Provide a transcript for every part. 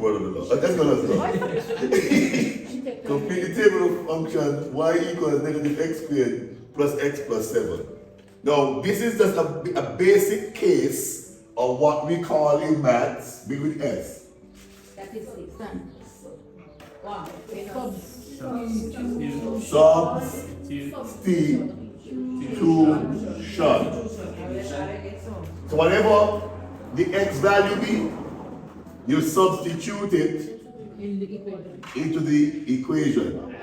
word of the law. That's not us now. Complete the table of functions y equals negative x squared plus x plus 7. Now, this is just a basic case of what we call in maths, big with S. Statistics. Wow. Substitution. So whatever the x value be, you substitute it into the equation.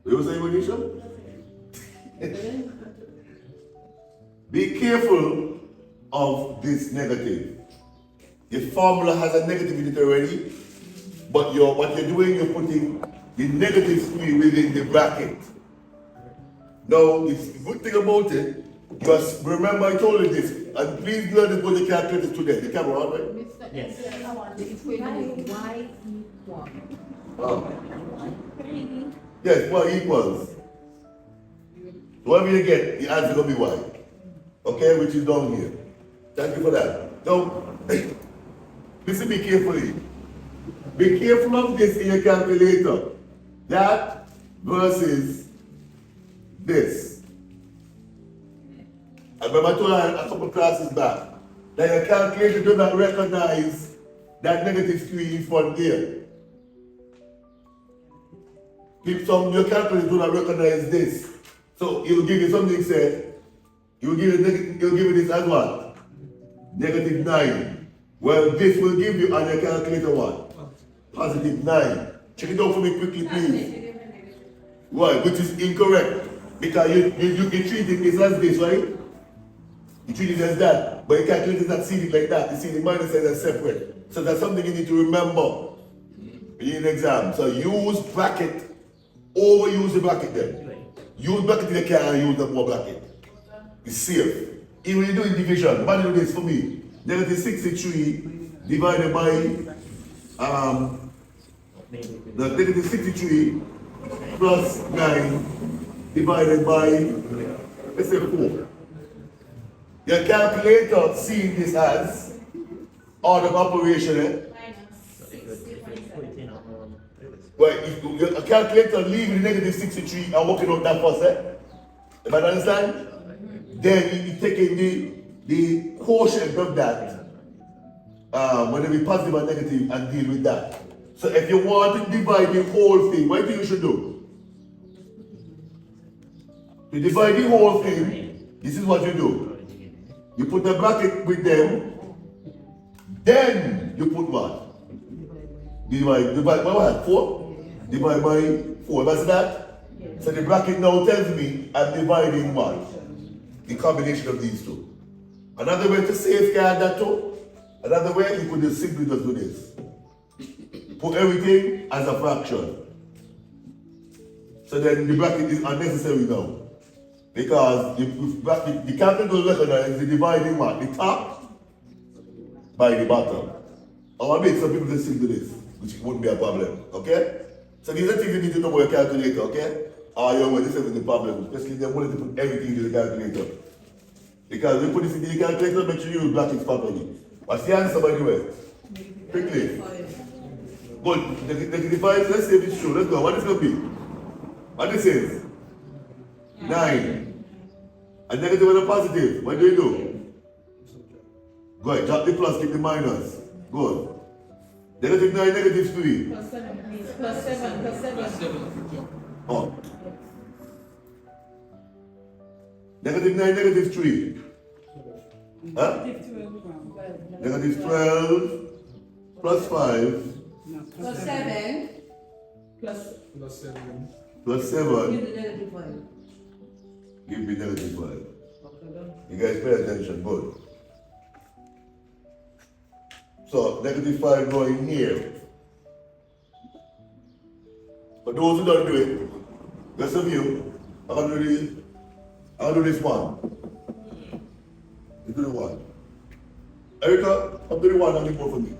You say, Manisha? Be careful of this negative. The formula has a negative in it already, but what you're doing, you're putting the negative 3 within the bracket. Now, the good thing about it, just remember I told you this, and please learn to put the calculator today. The camera on, right? Yes. The equation is y equals. Yes, y equals. Whatever you get, the answer will be y. Okay, which is down here. Thank you for that. Now, listen be carefully. Be careful of this in your calculator. That versus this. I remember I told you a couple classes back that your calculator does not recognize that negative 3 in front here. If your calculator do not recognize this, so it will give you something say, it will give you this as what? Negative 9. Well, this will give you on your calculator what? Positive 9. Check it out for me quickly, please. Right, which is incorrect. Because you treat it as this, right? You treat it as that. But your calculator does not see it like that. You see the minus signs are separate. So that's something you need to remember in an exam. So use bracket, overuse the bracket then. Use bracket if you can use the more bracket. It's safe. Even when you do division, man do this for me. Negative 63 divided by the negative 63 plus 9 divided by, let's say 4. Your calculator seeing this as order of operation, eh? Well, if your calculator leaving the negative 63 and working out that first, eh? If I understand? Then you taking the quotient of that, whether it be positive or negative, and deal with that. So if you want to divide the whole thing, what do you should do? To divide the whole thing, this is what you do. You put the bracket with them, then you put what? Divide by what? 4? Divide by 4. That's that? So the bracket now tells me I'm dividing what? The combination of these two. Another way to safeguard that too, another way you could just simply just do this. Put everything as a fraction. So then the bracket is unnecessary now. Because the calculator will recognize the dividing what? The top by the bottom. I want to make some people just do this, which wouldn't be a problem. Okay? So these are things you need to know about your calculator, okay? This is the problem, especially they wanted to put everything into the calculator. Because when you put this into the calculator, make sure you use brackets properly. What's the answer, by the way? Quickly. Good. The device, let's see if it's true. Let's go. What is going to be? What this is? 9. A negative and a positive. What do you do? Go ahead. Drop the plus, keep the minus. Good. Negative 9, negative 3. Plus 7. Plus 7. Plus 7. Oh. Negative 9, negative 3. Huh? Negative 12 plus 5 Plus 7. Plus 7. plus 7. Give the negative 5. Give me negative 5. You guys pay attention, good. So negative 5 going here. For those who don't do it, rest of you, I'm gonna do this one. You do the one. Erica, I'm doing one, only more for me.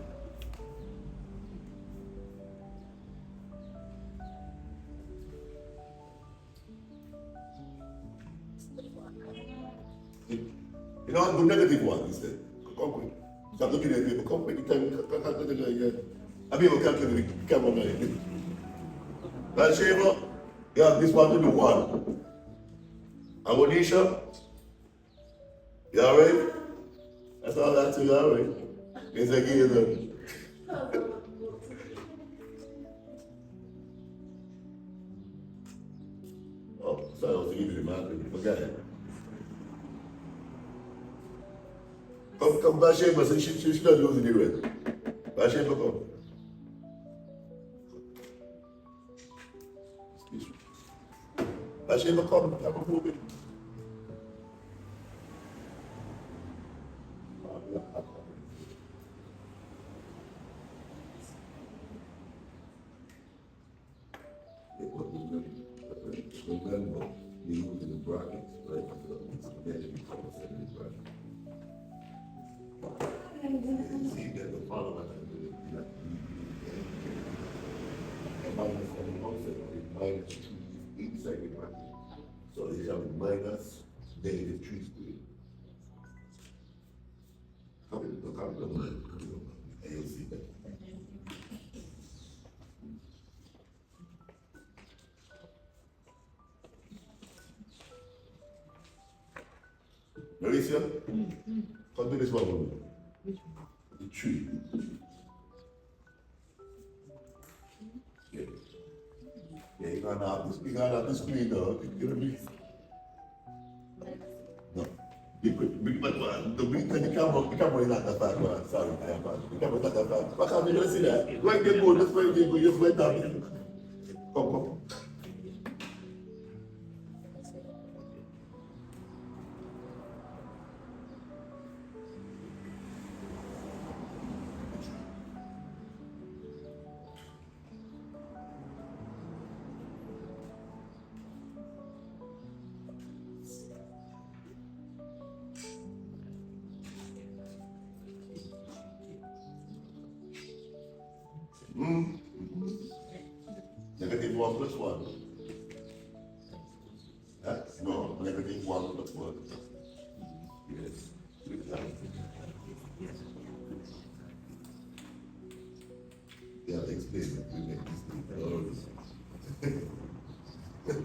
You know, I'll do negative one instead. Come quick. Stop looking at people. Come anytime you calculate the guy again. I mean, we'll calculate the camera man. Right, Shaver? You have this one to do one. And Wanisha? You alright? That's all that to you, alright? It's like you Oh, sorry, I was giving you the man. Forget it. Come, Bathsheba, so she's not losing the red. Bathsheba, come. Bathsheba, come. Have a movie. Remember, you use the brackets, right? See, there's a follower minus 2 each side of the bracket. So they have minus negative 3 squared. Copy the line. And you'll see that. Mauricio? Come do this one with me. Which one? The tree. Yeah. Yeah, you're gonna have this screen though. You're gonna be. No. The big the camera is not that far, man. Sorry, the camera is not that far. Why can't you just see that? Why they go, that's why they go, just went down. Come. Negative 1 plus 1. That's no, negative 1 plus 1. Yes. Yeah, explain it. We make this thing. Yes.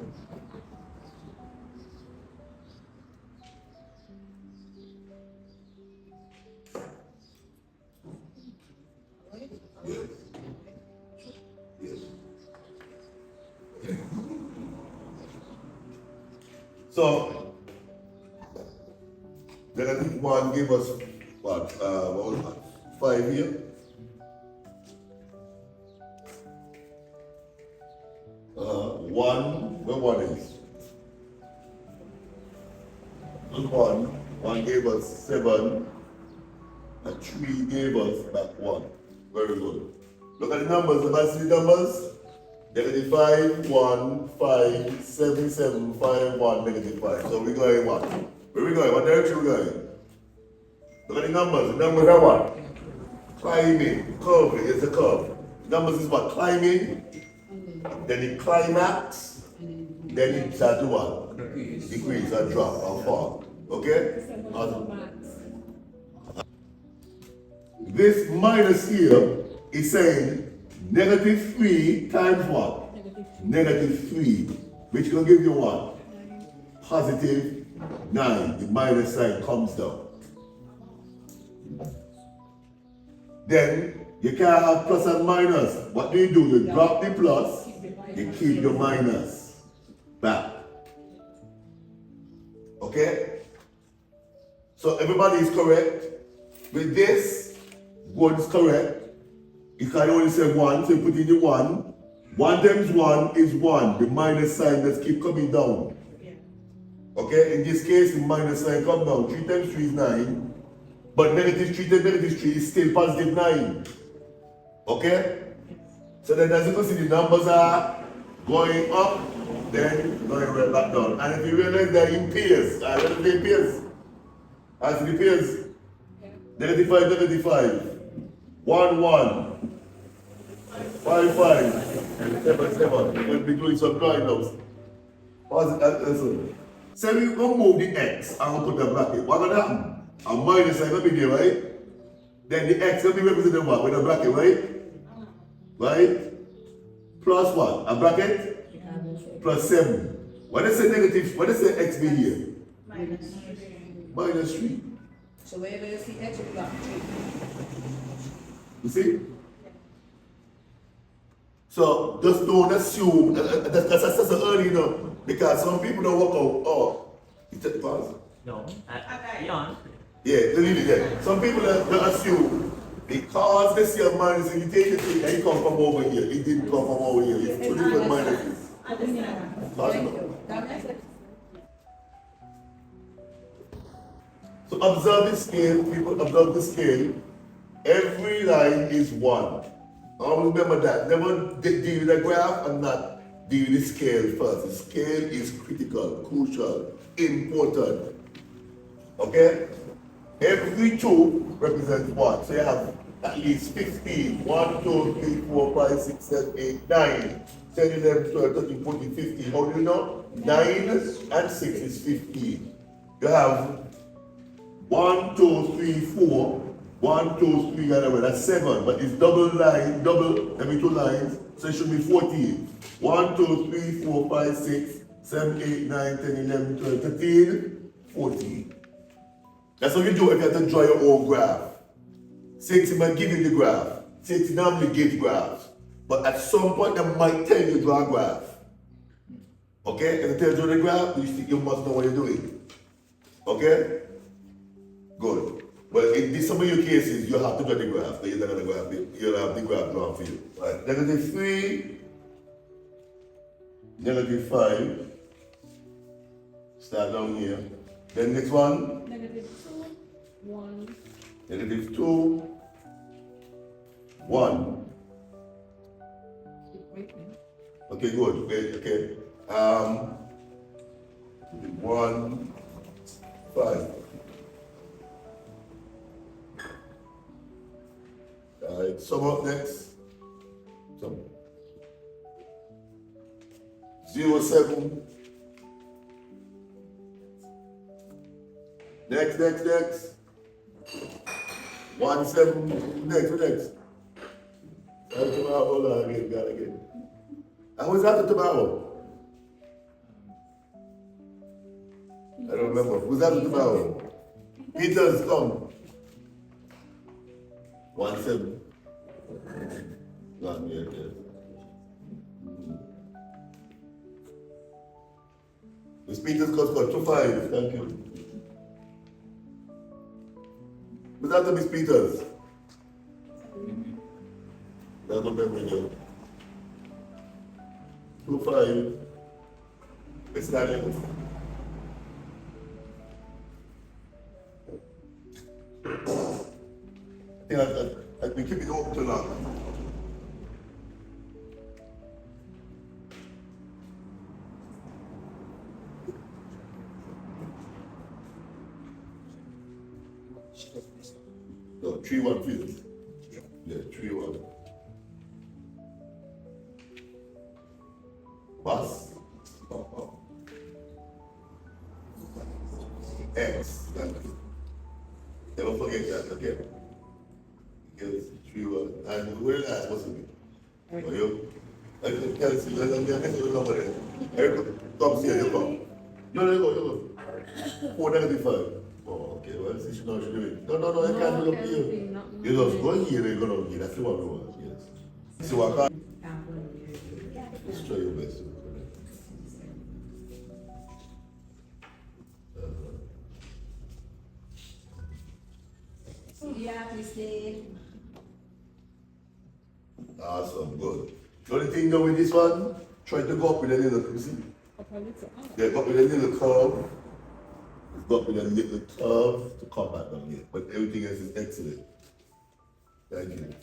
Yes. So, negative 1 gave us what was that? 5 here. Where 1 is? Look, 1 gave us 7, and 3 gave us back 1. Very good. Look at the numbers. If I see the numbers, negative 5, 1, 5, 7, 7, 5, 1, negative 5. So we're going what? Where we going? What direction we going? Look at the numbers. The numbers are what? Climbing. Curving. It's a curve. Numbers is what? Climbing. Then it climax. Then it start to what? Decrease or drop or fall. Okay? This minus here is saying negative 3 times what? Negative 3. Which will give you what? Positive 9. The minus sign comes down. Then you can't have plus and minus. What do? You drop the plus, you keep your minus back. Okay? So everybody is correct. With this, 1 is correct. You can only say 1, so you put in the 1. 1 times 1 is 1. The minus sign just keep coming down. Okay? In this case, the minus sign come down. 3 times 3 is 9. But negative 3 times negative 3 is still positive 9. Okay? So then as you can see, the numbers are going up, then going right back down. And if you realize they're in pairs, what are they in pairs? As the pairs, negative 5, negative 5. 1, 1. 5, 5. 7, 7. We'll be doing some drawing now. So we gonna move the X and we'll put the bracket. What's gonna happen? A minus sign will be there, right? Then the X will be represented what? With a bracket, right? Right? Plus what? A bracket? Plus 7. What is the negative? What is the X be here? Minus 3. So wherever you see X, you got 3. You see? So just don't assume, that's so early, you know, because some people don't work out, oh, you take the pause? No, beyond. Yeah, leave it there. Some people don't assume, because they see a minus and you take the thing and it come from over here, it didn't come from over here, it's two different minuses. Thank you. That makes sense. So observe the scale, people observe the scale. Every line is 1. Always remember that. Never deal with the graph and not deal with the scale first. The scale is critical, crucial, important. Okay? Every 2 represents 1. So you have at least 15. 1, 2, 3, 4, 5, 6, 7, 8, 9. 10, 11, 12, 13, 14, 15. How do you know? 9 and 6 is 15. You have 1, 2, 3, 4. 1, 2, 3, that's 7, but it's double line, every 2 lines, so it should be 14. 1, 2, 3, 4, 5, 6, 7, 8, 9, 10, 11, 12, 13, 14. That's what you do if you have to draw your own graph. CXC might give you the graph. CXC normally gives graphs, but at some point they might tell you to draw a graph. Okay? If they tell you to draw the graph, you must know what you're doing. Okay? Good. Well, in some of your cases, you have to draw the graph. You're not going to graph it. You'll have the graph drawn for you. Right. Negative 3, negative 5. Start down here. Then next one. Negative 2, 1. Negative 2, 1. Okay, good. Wait, okay. 1, 5. Alright, sum up next. Sum. 0, 7. Next. 1, 7. Next. Tomorrow, hold on again. And who's after tomorrow? I don't remember. Who's after tomorrow? Peter's come. 1, 7. Not me, okay. The speakers got 2, 5. Thank you. Who's after Miss Peters? That's what I'm doing. 2, 5. Miss Daniel. I think I've been keeping it open too long. No, 3, 1, please. Yeah, 3, 1. Bus. X. Thank you. Never forget that, okay? Yes, 3, 1. And where is that supposed to be? For you? I can tell you, let me number there. Eric, come here, you come. You go. 4, negative 5. Oh, okay, well, this is not doing. No, I can't do it up here. You just go here and go down here. That's the one we want, yes. So I can't. Just try your best. Yeah, please. Awesome, good. The only thing though with this one, try to go up with a little, you see? Yeah, go up with a little curve. Go up with a little curve to come back down here. But everything else is excellent. Thank you.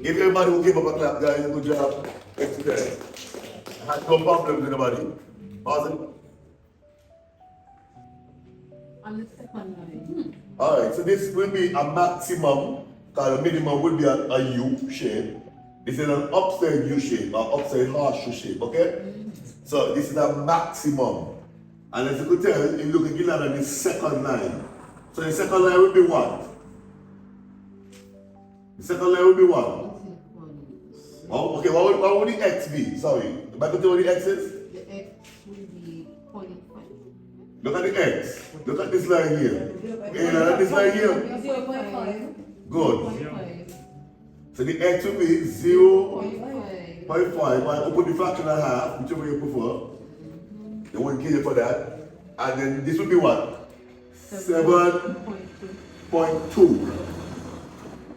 Give everybody who gave up a clap, guys. Good job. Excellent. I had no problems with anybody. Awesome. On the second line. Alright, so this will be a maximum, because the minimum will be a U shape. This is an upside U shape, or upside horseshoe shape, okay? So this is a maximum. And as you could tell, if you look again at the second line. So the second line will be what? The second line will be what? Oh, okay, what would the x be? Sorry. Am I going to tell you what the x is? The X will be 0.5. Look at the x. Look at this line here. Hey, look at this line here. 0.5. Good. 0.5. So the x will be 0.5. 0.5. I put the fraction and a half, whichever you prefer. They won't kill you for that. And then this will be what? 7.2.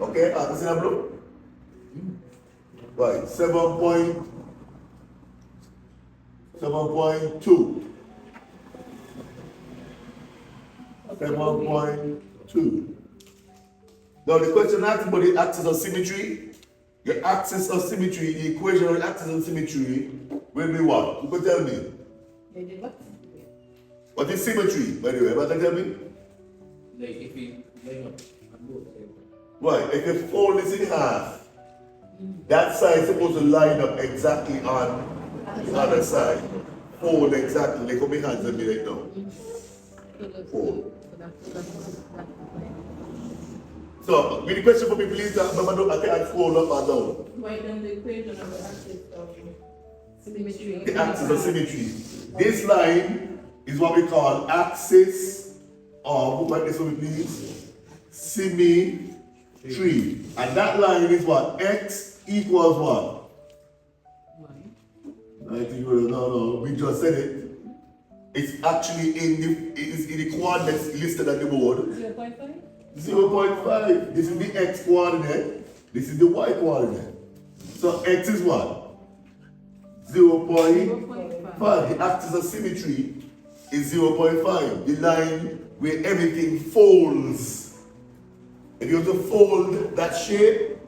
Okay, this is a blue. Right, 7.2. Now the question asks about the axis of symmetry. The axis of symmetry, the equation of the axis of symmetry will be what? You can tell me. What is symmetry, by the way? What can you tell me? Like if we line up on both sides. Right, if you fold this in half, that side is supposed to line up exactly on the other side. Fold exactly, like how my hands are me right now. Fold. So, with the question for me, please, remember, I can't fold up and down. Write down the equation of the axis of symmetry. The axis of symmetry. This line is what we call axis of, write this for me, please, symmetry. And that line is what? X equals what? I think no, we just said it. It's actually in the coordinates listed on the board. 0.5? 0.5. This is the x coordinate. This is the y coordinate. So x is what? 0.5. The axis of symmetry is 0.5. The line where everything folds. If you have to fold that shape,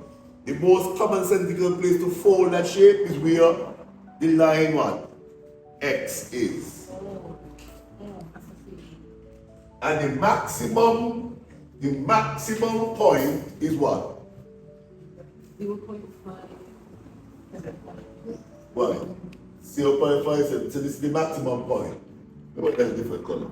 the most commonsensical place to fold that shape is where the line what? X is. And the maximum point is what? 0.5. What? 0.5. So this is the maximum point. What is a different color?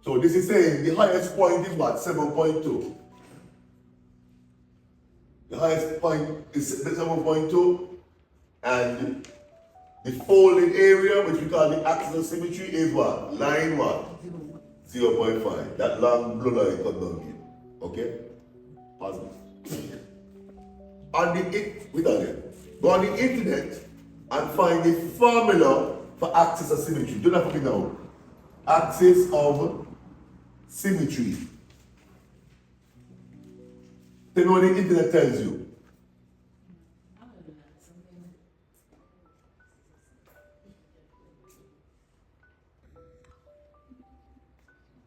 So this is saying the highest point is what? 7.2. The highest point is 7.2, and the folding area, which we call the axis of symmetry, is what? Line what? 0.5. That long blue line comes down here. Okay? Positive. Go on the internet and find the formula for axis of symmetry. Do that for me now. Axis of symmetry. Tell me what the internet tells you.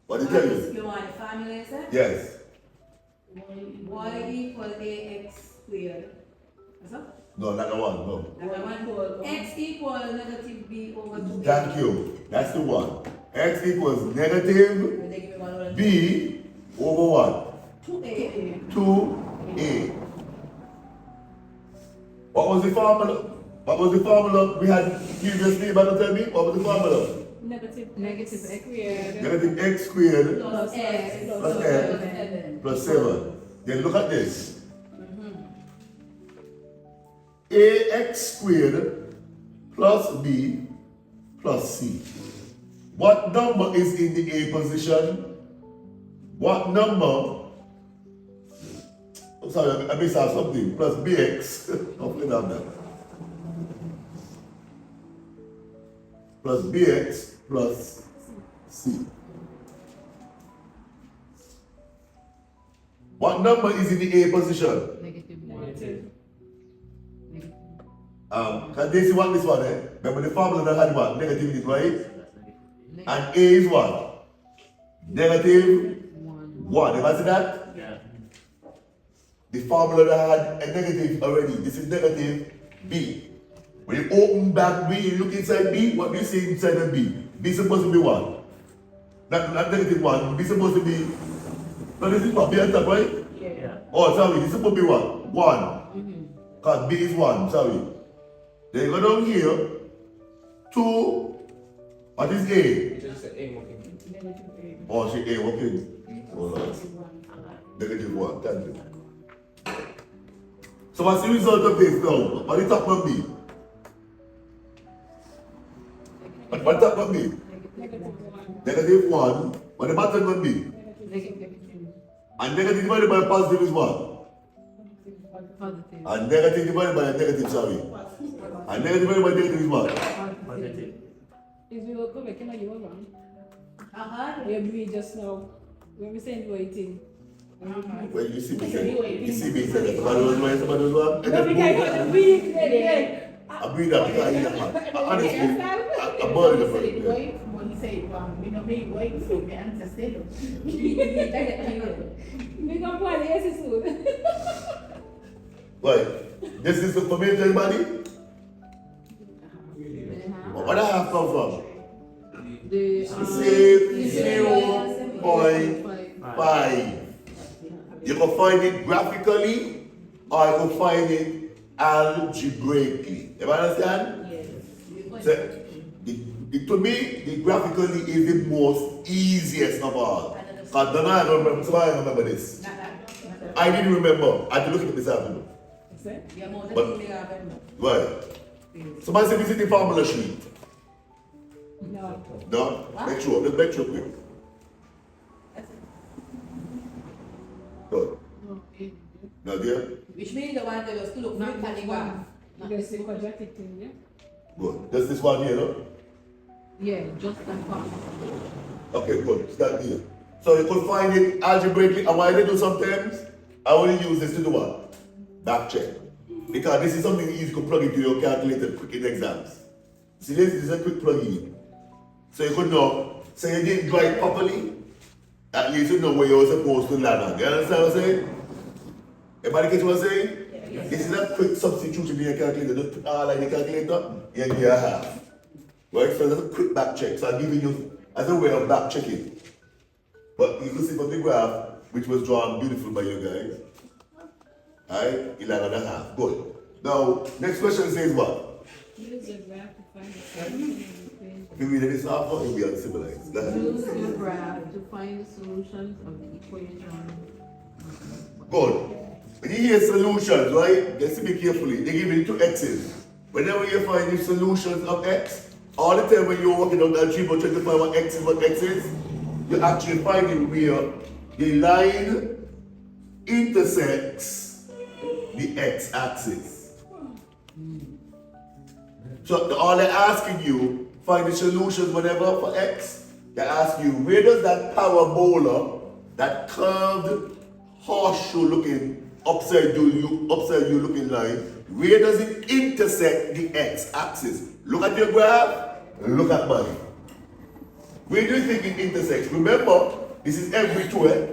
What did it tell you? You want the formula, is it? Yes. Y equal ax squared. What's that? No, not the one, no. X equal negative b over 2a. Thank you. That's the one. X equals negative b over what? 2a. 2a. What was the formula? What was the formula we had previously? But tell me, what was the formula? Negative x squared. Negative x squared Plus x plus x plus 7. Then look at this. Ax squared plus b plus c. What number is in the A position? What number? Oh, sorry, I missed out something. Plus bx. Hopefully not that. Plus bx plus c. What number is in the A position? Negative. Can they see what this one, eh? Remember the formula that had what? Negative in it, right? And A is what? Negative 1. Have I seen that? Yeah. The formula that had a negative already. This is negative B. When you open back B, you look inside B, what do you see inside of B? B is supposed to be what? Not negative 1. B is supposed to be. No, this is what? B on top, right? Yeah. Oh, sorry, this is supposed to be what? 1. Because B is 1, sorry. Then you go down here. 2. What is A? It just said A working. Oh, she A working. Hold on. -1, thank you. So what's the result of this now? What the top of B? What top of B? -1. What the bottom of B? And negative divided by positive is what? And negative divided by negative, sorry. And negative divided by negative is what? Positive. Is we will go back and you were wrong. We agree just now. When we saying waiting. Well, you see me say that. Somebody was right, somebody was wrong. And No, then we can't both- agree. I breathe that because honestly, I'm bored of it. When he said, we don't make wait for the answer still. We can play the yes soon. Right. This is for me, everybody? Where the half come from? The Say 0.5. You can find it graphically or you can find it algebraically. You understand? Yes. So, to me, the graphically is the most easiest of all. Because then I don't remember, so I don't remember this. I didn't remember. I had to look at it this afternoon. But, right. Somebody said, visit the formula sheet. No. No? Make sure. Let's make sure quick. Good. No, dear? Which means the one that was to look Not for that one. There's the quadratic thing, yeah? Good. Just this one here, no? Yeah, just that one. Okay, good. Start here. So you could find it algebraically. And why they do sometimes, I only use this to do what? Back check. Because this is something easy to plug into your calculator quick in exams. See, this is a quick plug in. So you could know, say you didn't draw it properly, at least you know where you're supposed to land on. You understand what I'm saying? Everybody get what I'm saying? Yes. This is a quick substitution in your calculator. Just put all in the calculator, you get a half. Right? So that's a quick back check. So I'm giving you as a way of back checking. But you can see from the graph, which was drawn beautiful by you guys. Alright, 11.5. Good. Now, next question says what? Use the graph to find the solution. If you read this off, it will be uncivilized. Use the graph to find the solutions of the equation. Good. When you hear solutions, right? Just be carefully. They give you 2 x's. Whenever you find the solutions of x, all the time when you're working on that algebra trying to find what x is, you actually find it where the line intersects the x-axis. So all they're asking you, find the solutions whatever for x, they ask you, where does that parabola, that curved horseshoe looking, upside you looking line, where does it intersect the x-axis? Look at your graph, look at mine. Where do you think it intersects? Remember, this is every 2, eh?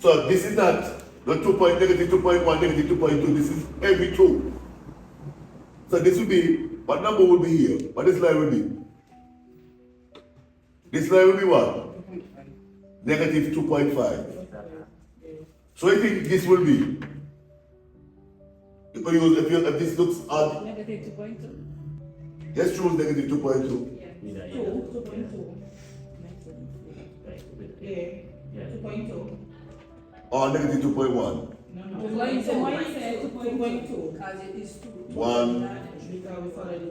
So this is not the 2 point, negative 2.1, negative 2.2, this is every 2. So this would be, what number would be here? What this line would be? This line would be what? Negative 2.5. So I think this will be, if this looks odd, Negative 2.2. let's choose negative 2.2. Yeah. 2.2. Yeah, 2.2. Or negative 2.1. No. Line said 2.2. Because it is 2. 1. Because we follow the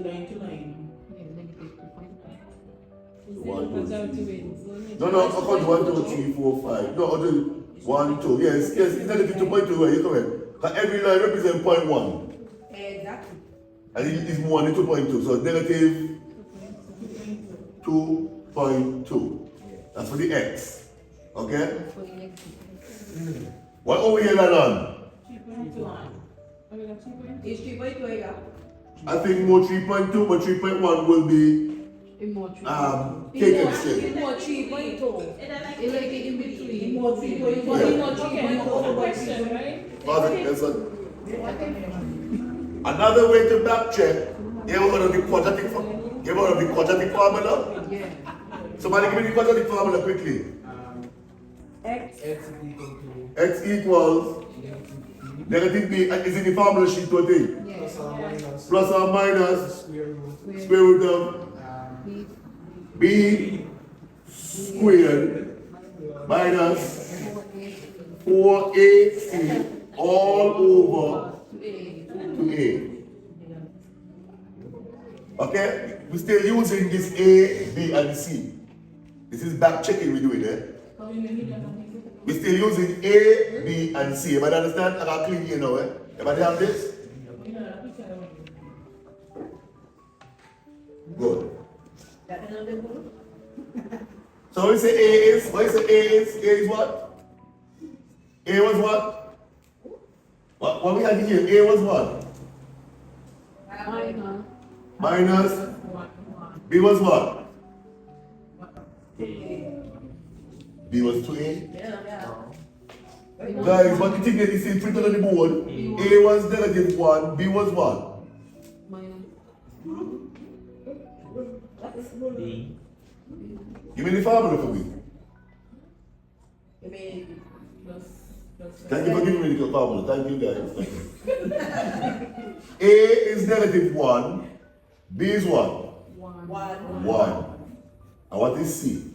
line to line. No, I count 1, 2, 3, 4, 5. No, I'll do 1, 2. Yes, it's negative 2.2, right? You're correct. Because every line represents 0.1. Exactly. And it is more than 2.2. So negative 2.2. That's for the x. Okay? What over here, Lalan? 3.1. It's 3.2, yeah. I think more 3.2, but 3.1 will be CXC. More 3.2. It's like in between. More 3.1. Okay, no question, right? Another way to back check, you ever heard of the quadratic formula? Yeah. Somebody give me the quadratic formula quickly. X. X equal to X equals negative B is in the formula sheet to thing. plus or minus Plus or minus square root square root of um, B squared minus 4AC all over to A. Okay? We're still using this A, B, and C. This is back checking we're doing, eh? We're still using A, B, and C. Everybody understand? I got clean here now, eh? Everybody have this? Good. So what you say A is? What you say A is? A is what? A was what? What we had here? A was what? Minus. B was what? B was 2A. Guys, what you think that you see printed on the board? A was negative 1, B was what? B. Give me the formula for me. Thank you for giving me the formula. Thank you guys. Thank you. A is negative 1, B is what? 1. And what is C?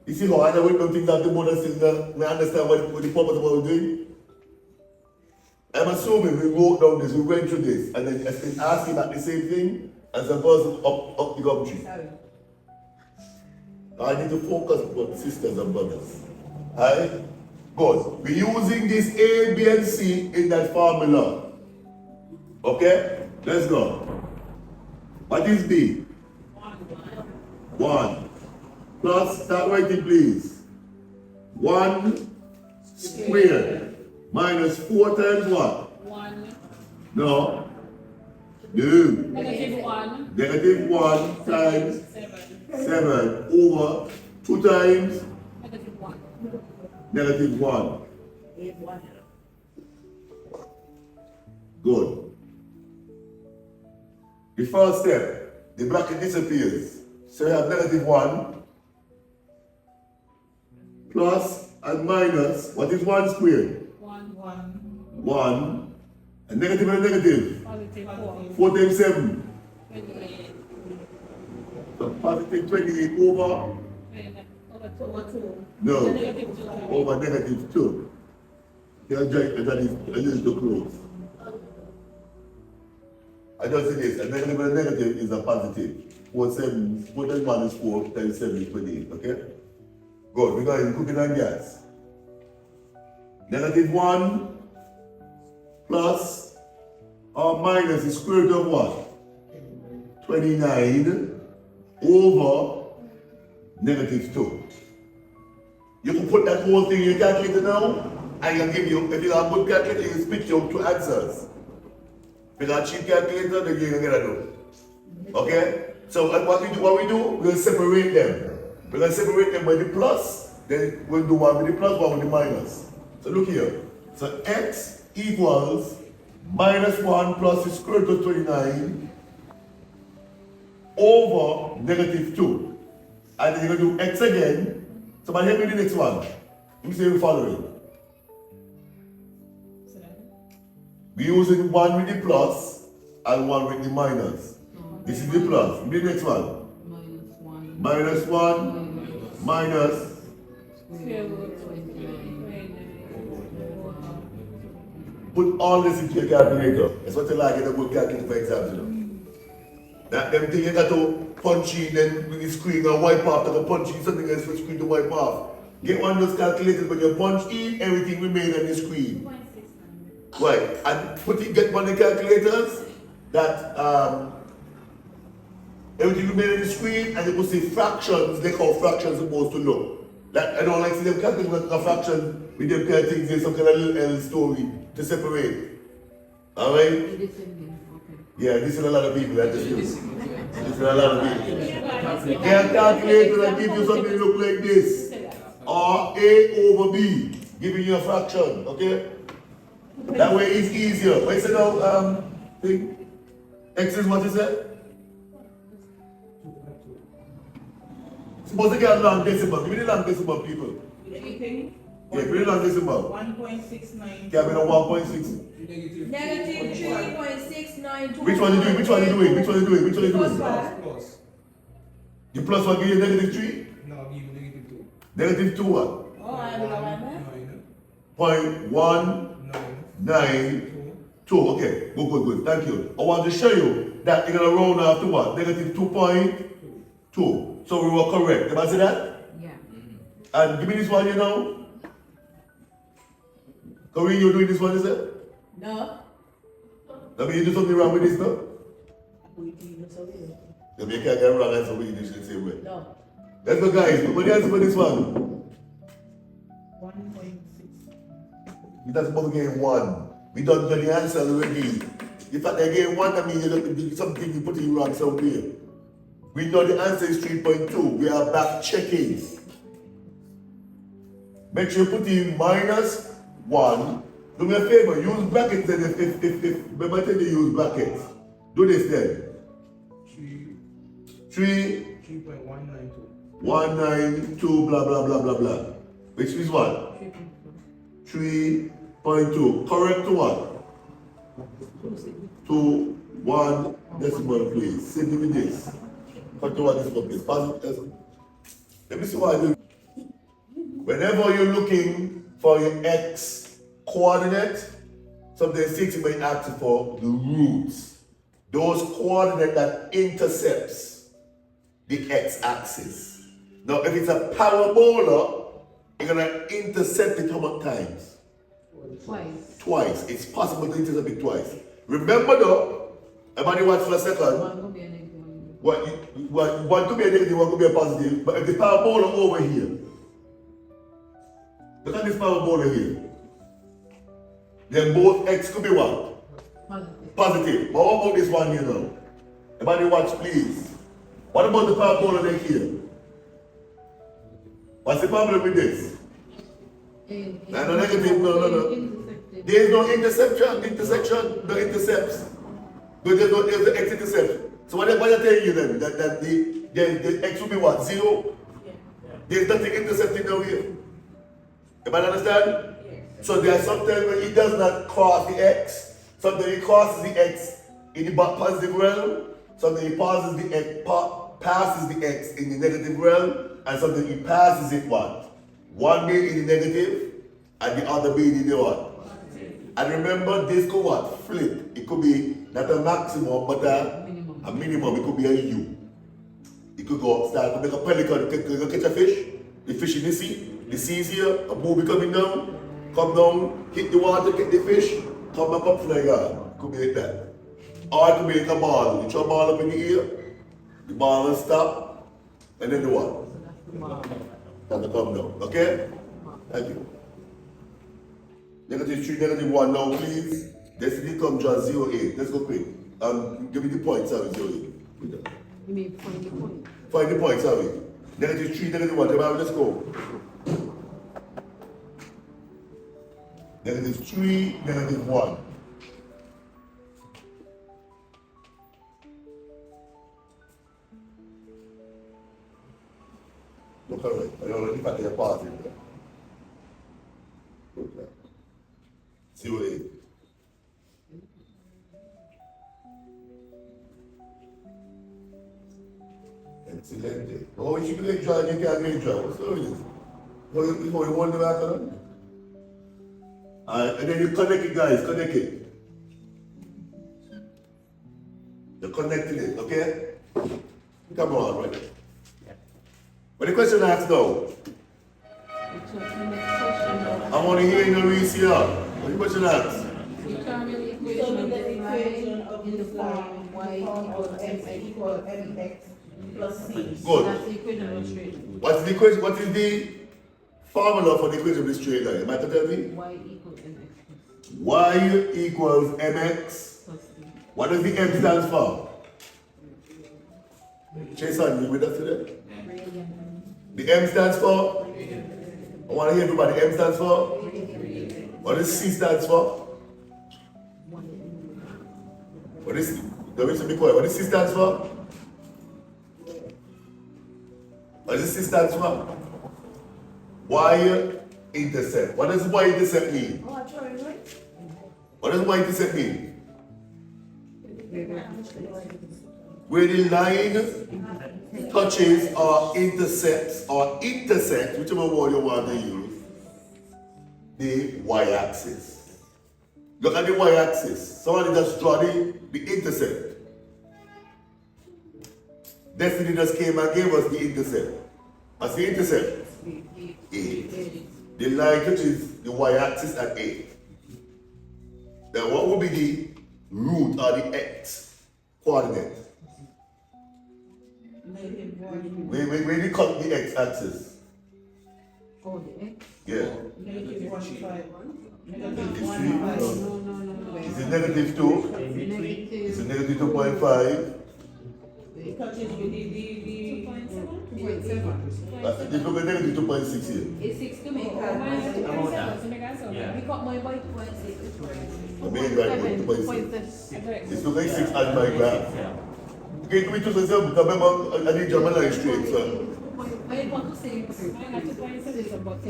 You see how I don't think that the board is still we understand what the purpose of what we're doing? I'm assuming we wrote down this, we went through this, and then it's been asking about the same thing as a person up the gum tree. I need to focus on sisters and brothers. Alright? Good. We're using this A, B, and C in that formula. Okay? Let's go. What is B? 1. Plus, start writing please. 1 squared minus 4 times what? 1. No. No. Negative 1. Negative 1 times 7. 7 over 2 times Negative 1. negative 1. Good. The first step, the bracket disappears. So you have negative 1 plus and minus. What is 1 squared? 1. 1. And negative and negative. Positive 4. 4 times 7. 28. So positive 28 over? Over 2. No. Negative 2. Over negative 2. That is a little too close. I just say this, a negative and a negative is a positive. 4 times 1 is 4 times 7 is 28, okay? Good, we're going to cooking and gas. Negative 1 plus or minus the square root of what? 29 over negative 2. You can put that whole thing in your calculator now, and you'll give you, if you have a good calculator, you spit you out 2 answers. If you got a cheap calculator, then you're gonna do. Okay? So what we do, we'll separate them. We're gonna separate them by the plus, then we'll do one with the plus, one with the minus. So look here. So x equals minus 1 plus the square root of 29 over negative 2. And then you're gonna do x again. So by help me the next one. Let me see if you're following. We're using 1 with the plus and 1 with the minus. This is the plus. Give me the next one. Minus 1. Minus 1 minus Square root 29. put all this into your calculator. That's what you like in a good calculator for exams, you know. That them thing you got to punch in, then with the screen and wipe off, like a punch in something else for the screen to wipe off. Get one of those calculators when you punch in, everything remain on the screen. Right, and get one of the calculators that everything remain on the screen, and you will see fractions, like how fractions are supposed to look. Like, I don't like see them calculating a fraction with them kind of things, there's some kind of little L story to separate. Alright? Yeah, this is a lot of people that just do. This is a lot of people. Get a calculator that gives you something that look like this. Or A over B, giving you a fraction, okay? That way it's easier. What you say now, thing? X is what you said? Supposed to get a long decimal. Give me the long decimal, people. Anything? Yeah, give me the long decimal. 1.69. Can be the 1.6. Negative 3.692. Which one you doing? Which one you doing? Which one you doing? Which one you Plus doing? one. Plus. The plus one give you negative 3? No, give you negative 2. Negative 2 what? Oh, I have a one. 0.192. Okay, good. Thank you. I want to show you that you're going to round off to what? Negative 2.2. So we were correct. Can I see that? Yeah. And give me this one, you know. Corinne, you doing this one, is it? No. That means you do something wrong with this, no? We do something. That means you can't get wrong answer with you the same way. No. Let's go, guys. What do you answer for this one? 1.6. That's supposed to gain 1. We don't know the answer already. In fact, they gain 1, that means you look at something you put in wrong somewhere. We know the answer is 3.2. We are back checking. Make sure you put in minus 1. Do me a favor, use brackets then if remember I tell you use brackets. Do this then. 3.192. 192 blah blah blah. Which is what? 3.2. Correct to what? To 1 decimal please. Same with this. Correct to 1 decimal please. Positive. Let me see what I do. Whenever you're looking for your x coordinate, something 6 may ask for the roots. Those coordinates that intercepts the x-axis. Now if it's a parabola, you're gonna intercept it how many times? Twice. Twice. It's possible to intercept it twice. Remember though, everybody watch for a second. One could be a negative one. One could be a negative, one could be a positive. But if the parabola over here, look at this parabola here. Then both x could be what? Positive. Positive. But what about this one here now? Everybody watch please. What about the parabola like here? What's the problem with this? And the negative, no. Intersected. There is no intersection, no intercepts. There's the x intercept. So what am I telling you then? That the x will be what? 0? There's nothing intercepting down here. Everybody understand? So there are sometimes when it does not cross the x, sometimes it crosses the x in the positive realm, sometimes it passes the x in the negative realm, and sometimes it passes it what? One being in the negative, and the other being in the what? And remember, this could what? Flip. It could be not a maximum, but a minimum. It could be a U. It could go start to make a pelican, catch a fish, the fish in the sea is here, a movie coming down, come down, hit the water, get the fish, come back up, fly out. It could be like that. Or it could be like a ball. You throw a ball up in the air, the ball will stop, and then the what? And the come down. Okay? Thank you. Negative 3, negative 1 now, please. Destiny come just 0.8. Let's go quick. Give me the point, sorry, 0.8. You may find the point. Find the point, sorry. Negative 3, negative 1. Everybody, let's go. Negative 3, negative 1. Look all right. I already got your part in there. Look there. 0.8. Excellent. Oh, you should be dry, you can't make dry. What's the story is? You hold the back on? And then you connect it, guys, connect it. You're connecting it, okay? Come on, right? What the question asks now? I want to hear you read here. What the question asks? Determine the Determine equation the of y equation of in the this form y equals equals mx plus c. Good. That's the equation of a straight line. What's the equation? What is the formula for the equation of this straight line? Am I to tell me? Y equals mx Y equals mx. plus c. What does the m stand for? Jason, you with us today? The M stands for? I want to hear everybody. M stands for? What does C stands for? What is, the reason be quiet. What does C stands for? What does this stand for? Y-intercept. What does Y-intercept mean? Oh, I try, right? What does Y-intercept mean? Where the line touches or intersects, whichever word you want to use, the y-axis. Look at the y-axis. Somebody just draw the intercept. Destiny just came and gave us the intercept. What's the intercept? 8. The line touches the y-axis at 8. Then what would be the root or the x coordinate? Where you cut the x-axis? Oh, the X. Yeah. Negative 151. Negative Negative 151. No. Is it negative 2? Negative. Is it negative 2.5? It touches with the 2.7. This look at negative 2.6 here. It's 6 to make We got my bike 0.6. I made right with 2.6. This look like 6 on my graph. Okay, give me 2 because remember I need German line straight, so. I want to say it's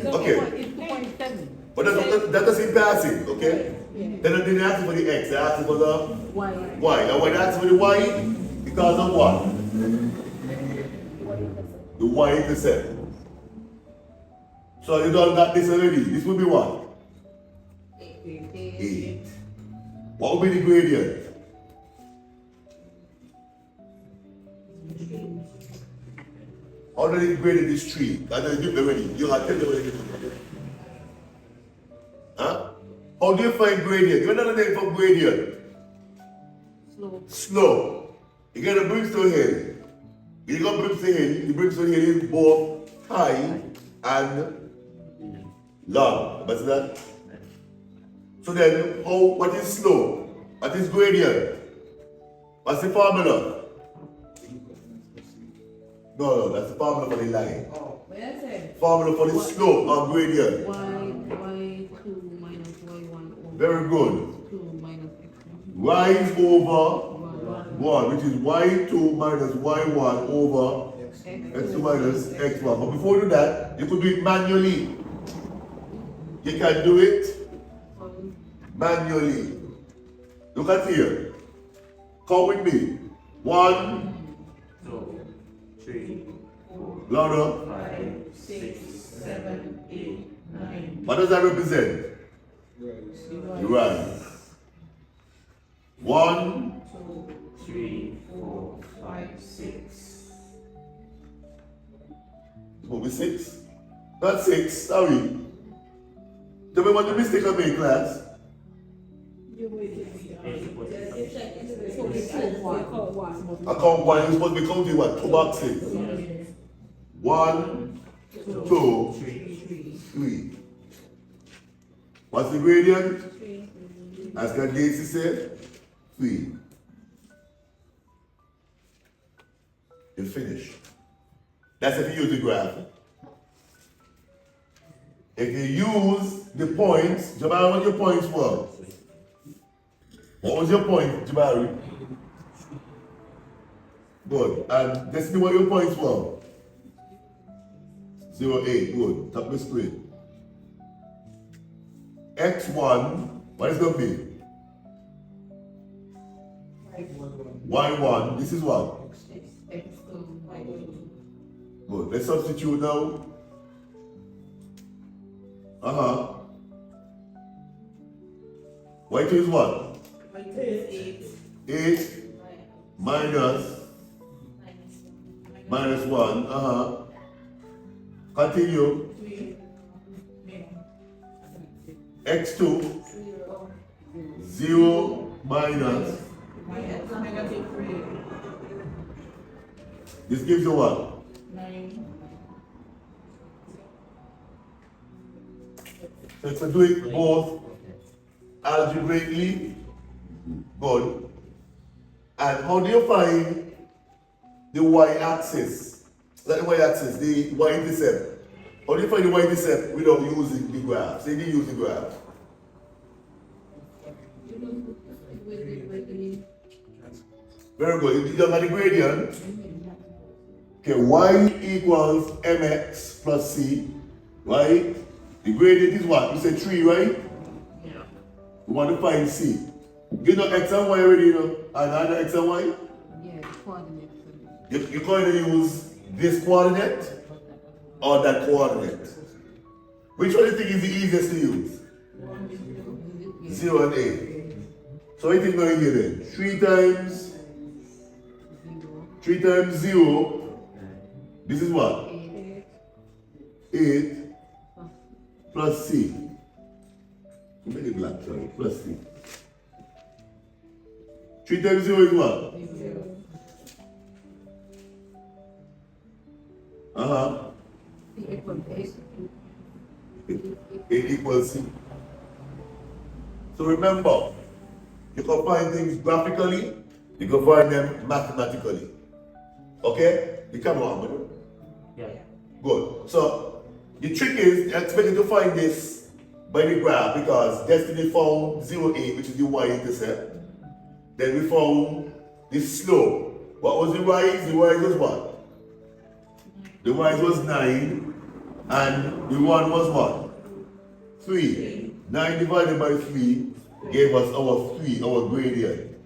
Okay. It's 2.7. But that doesn't pass it, okay? Then they didn't ask for the x, they asked for the Why? y. And when they asked for the y, because of what? The y-intercept. So you don't got this already. This will be what? 8. What will be the gradient? How do they grade this tree? I don't do already. You have to tell them already. Huh? How do you find gradient? You're not name for gradient. Slope. You get a brimstone hill. You got brimstone hill. The brimstone hill is both high and long. What's that? So then, what is slope? What is gradient? What's the formula? No, that's the formula for the line. What I said? Formula for the slope or gradient. Y2 minus Y1 over Very good. 2 minus X1. Y is over 1, which is y2 minus y1 over x2 minus x1. But before you do that, you could do it manually. You can do it manually. Look at here. Come with me. 1, 2, 3, 4, louder. 5, 6, 7, 8, 9. What does that represent? The rise. 1, 3, 4, 5, 6. what was 6? Not 6, sorry. Tell me what the mistake I made, class. I count 1, you're supposed to be counting what? 2 boxes. 1, 2, 3. What's the gradient? As Daisy said, 3. You finish. That's if you use the graph. If you use the points, Jabari, what your points were? What was your point, Jabari? Good. And Destiny, what your points were? 0, 8. Good. Top of the screen. X1, what is going to be? Y1. This is what? X2 Y2. Good. Let's substitute now. Y2 is what? 8 minus 1. Continue. X2 0 minus. Negative 3. This gives you what? 9. So if you do it both algebraically, good. And how do you find the y-axis? Not the y-axis, the y-intercept. How do you find the y-intercept without using the graph? Say you didn't use the graph. Very good. You don't have the gradient. Okay, y equals mx plus c, right? The gradient is what? You said 3, right? Yeah. We want to find c. You know x and y already, you know? And either x and y? Yeah, coordinates. You're going to use this coordinate or that coordinate? Which one do you think is the easiest to use? 0 and 8. So what do you think going here then? 3 times 0. This is what? 8 plus c. Make it black, sorry. Plus c. 3 times 0 is what? Uh-huh. 8 equals c. So remember, you can find things graphically, you can find them mathematically. Okay? You come on, Yeah. good. So the trick is expected to find this by the graph because Destiny found 0,8, which is the y-intercept. Then we found the slope. What was the rise? The rise was what? The rise was 9 and the 1 was what? 3. 9 divided by 3 gave us our 3, our gradient.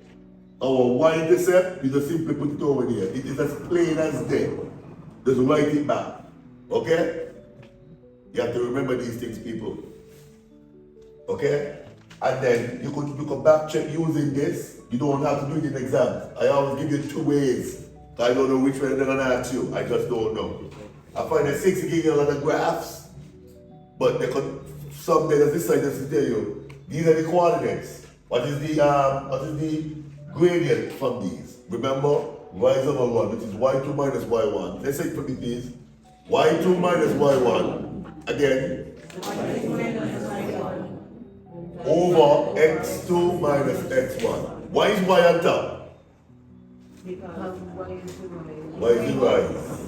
Our y-intercept, you just simply put it over there. It is as plain as day. Just write it back. Okay? You have to remember these things, people. Okay? And then you could back check using this. You don't have to do it in exams. I always give you 2 ways. I don't know which one they're gonna ask you. I just don't know. I find that 6 give you a lot of graphs, but they could someday there's this side to tell you these are the coordinates. What is the gradient from these? Remember, y is over 1, which is y2 minus y1. Let's say it for me, please. y2 minus y1 again over x2 minus x1. Why is y on top? Because y is the Y is the y.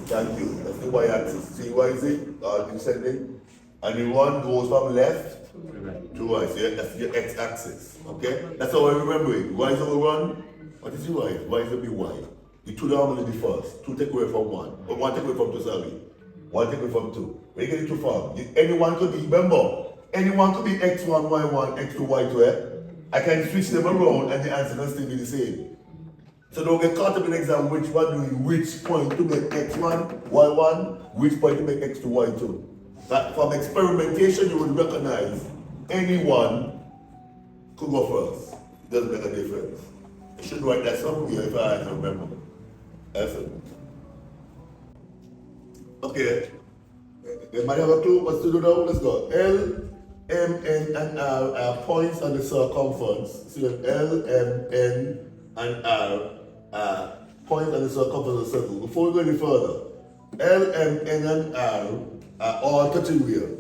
Thank you. That's the y-axis. See why is it? Descending. And the one goes from left to right. So that's your x-axis. Okay? That's how I remember it. Y is over 1. What is the y? Y is over y. The 2 normally be first. 2 take away from 1. But 1 take away from 2, sorry. 1 take away from 2. When you get it too far, anyone could be, remember, anyone could be x1, y1, x2, y2. I can switch them around and the answer will still be the same. So don't get caught up in exam which point to make x1, y1, which point to make x2, y2. That from experimentation you would recognize anyone could go first. It doesn't make a difference. I should write that somewhere if I can remember. That's it. Okay. Everybody have a clue? Let's do it now. Let's go. L, M, N, and R are points on the circumference. See that L, M, N, and R are points on the circumference of the circle. Before we go any further, L, M, N, and R are all touching where?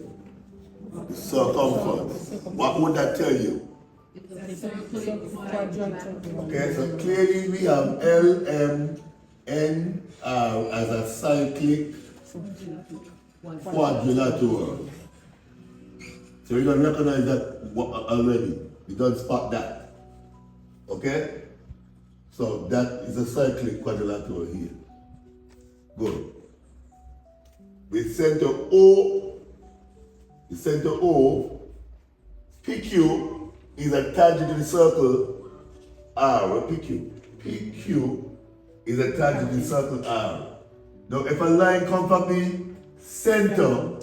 The circumference. What would that tell you? Okay, so clearly we have L, M, N, R as a cyclic quadrilateral. So you don't recognize that already. You don't spot that. Okay? So that is a cyclic quadrilateral here. Good. With center O, the center O, PQ is attached to the circle R. PQ. PQ is attached to the circle R. Now if a line comes from the center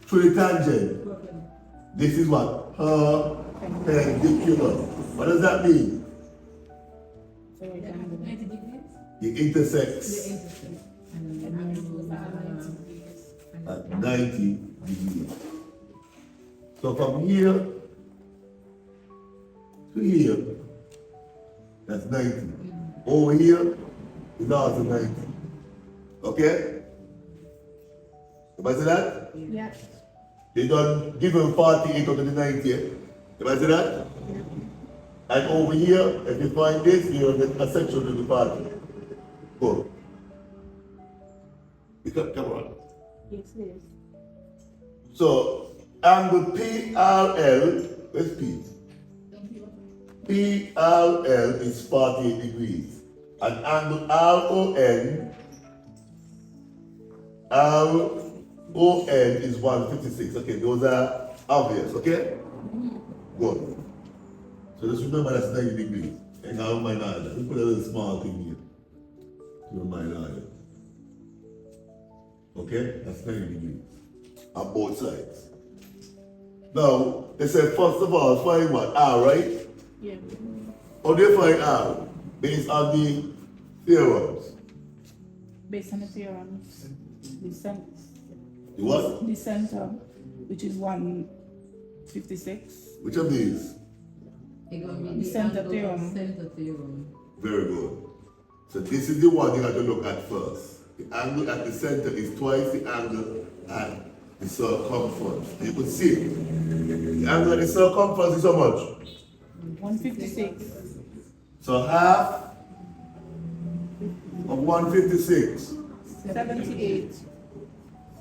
to the tangent, this is what? Perpendicular. What does that mean? 90 degrees? It intersects at 90 degrees. So from here to here, that's 90. Over here is also 90. Okay? Everybody see that? Yeah. They done give him 48 out of the 90. Everybody see that? And over here, if you find this, you're in a section of the party. Go. Come on. Yes, yes. So, angle PRL, where's P? PRL is 48 degrees. And angle RON RON is 156. Okay, those are obvious, okay? Good. So just remember that's 90 degrees. And I remind all that. We put a little small thing here. To remind all that. Okay? That's 90 degrees. On both sides. Now, they said first of all, find what? R, right? Yeah. How do you find R? Based on the theorems. Based on the theorems, The what? the center, which is 156. Which of these? It's gonna be the Center angle theorem. of center theorem. Very good. So this is the one you have to look at first. The angle at the center is twice the angle at the circumference. You could see it. The angle at the circumference is how much? 156. So half of 156, 78.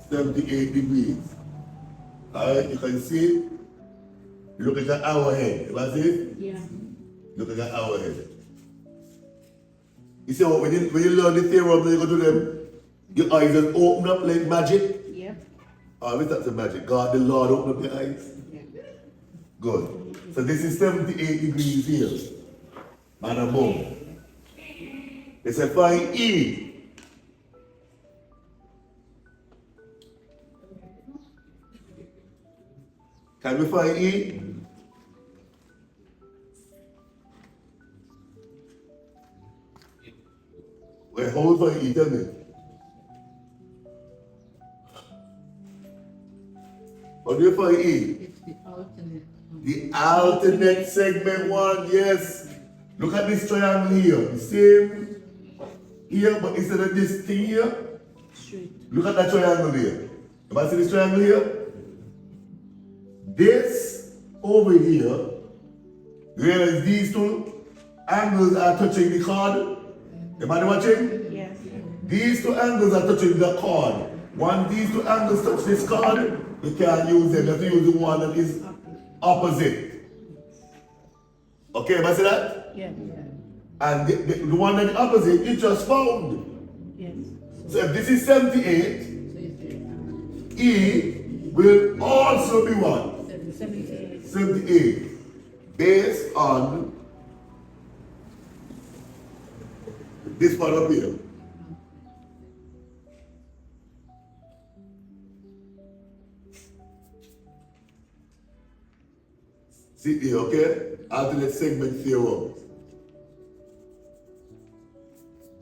78 degrees. Alright, you can see it. You look at your hour head. You see it? Yeah. Look at your hour head. You see what, when you learn the theorem, you go to them, your eyes just open up like magic. Yep. Oh, that's the magic. God, the Lord, open up your eyes. Good. So this is 78 degrees here. And above. They say find E. Can we find E? Wait, hold for E, tell me. How do you find E? It's the alternate. The alternate segment one, yes. Look at this triangle here. The same here, but instead of this thing here, Straight. look at that triangle here. You see this triangle here? This over here, realize these two angles are touching the chord. Everybody watching? Yes. These two angles are touching the chord. Once these two angles touch this chord, you can't use them. You have to use the one that is opposite. Okay, everybody see that? Yeah. And the one that is opposite, you just found. Yes. So if this is 78, So it's the E will also be what? 78. 78. Based on this part up here. See here, okay? Alternate segment theorem.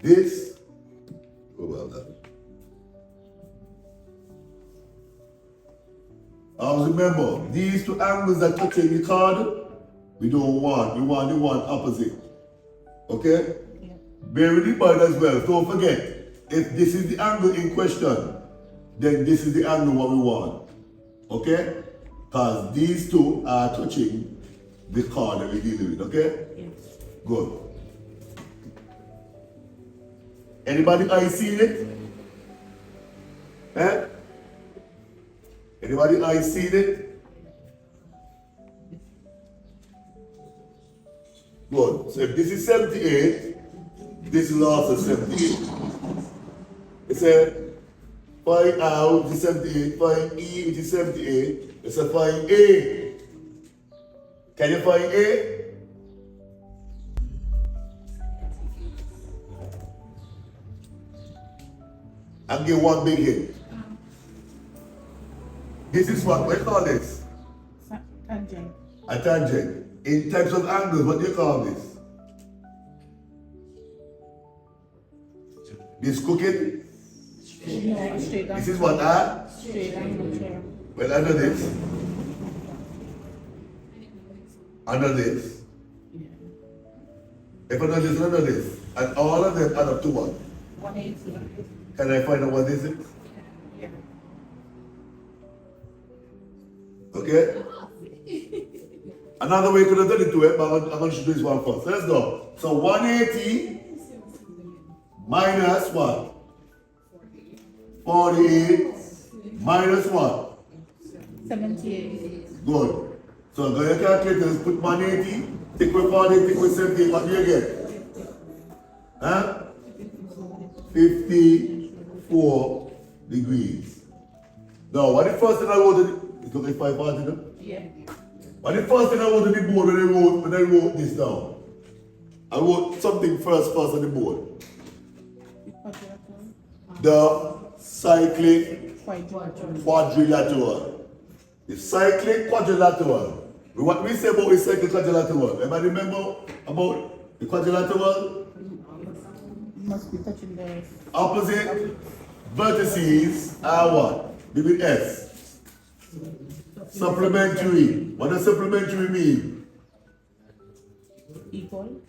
This, oh well done. Always remember, these two angles that touch the chord, we don't want. We want the one opposite. Okay? Yeah. Bear with the mind as well. Don't forget, if this is the angle in question, then this is the angle what we want. Okay? Because these two are touching the chord that we're dealing with. Okay? Yes. Good. Anybody eye seen it? Eh? Anybody eye seen it? Good. So if this is 78, this is also 78. It's a find R, which is 78, find E, which is 78. It's a find A. Can you find A? I'll give one big hint. This is what we call this. Tangent. A tangent. In types of angles, what do you call this? This crooked? No, straight This is what R? Straight angle chair. Well, under this. Under this. Yeah. If under this, under this. And all of them add up to what? 180. Can I find out what this is? Yeah. Okay? Another way you could have done it to it, but I'm going to do this one first. Let's go. So 180 minus what? 48 minus what? 78. Good. So go your calculators, put 180, take with 40, take with 78, what do you get? Huh? 54 degrees. Now, what the first thing I wrote, it took me 5 parts, you know? Yeah. What the first thing I wrote on the board when I wrote this down? I wrote something first on the board. The cyclic quadrilateral. The cyclic quadrilateral. What we say about the cyclic quadrilateral? Everybody remember about the quadrilateral? Must be touching the Opposite vertices are what? With S. Supplementary. What does supplementary mean? equal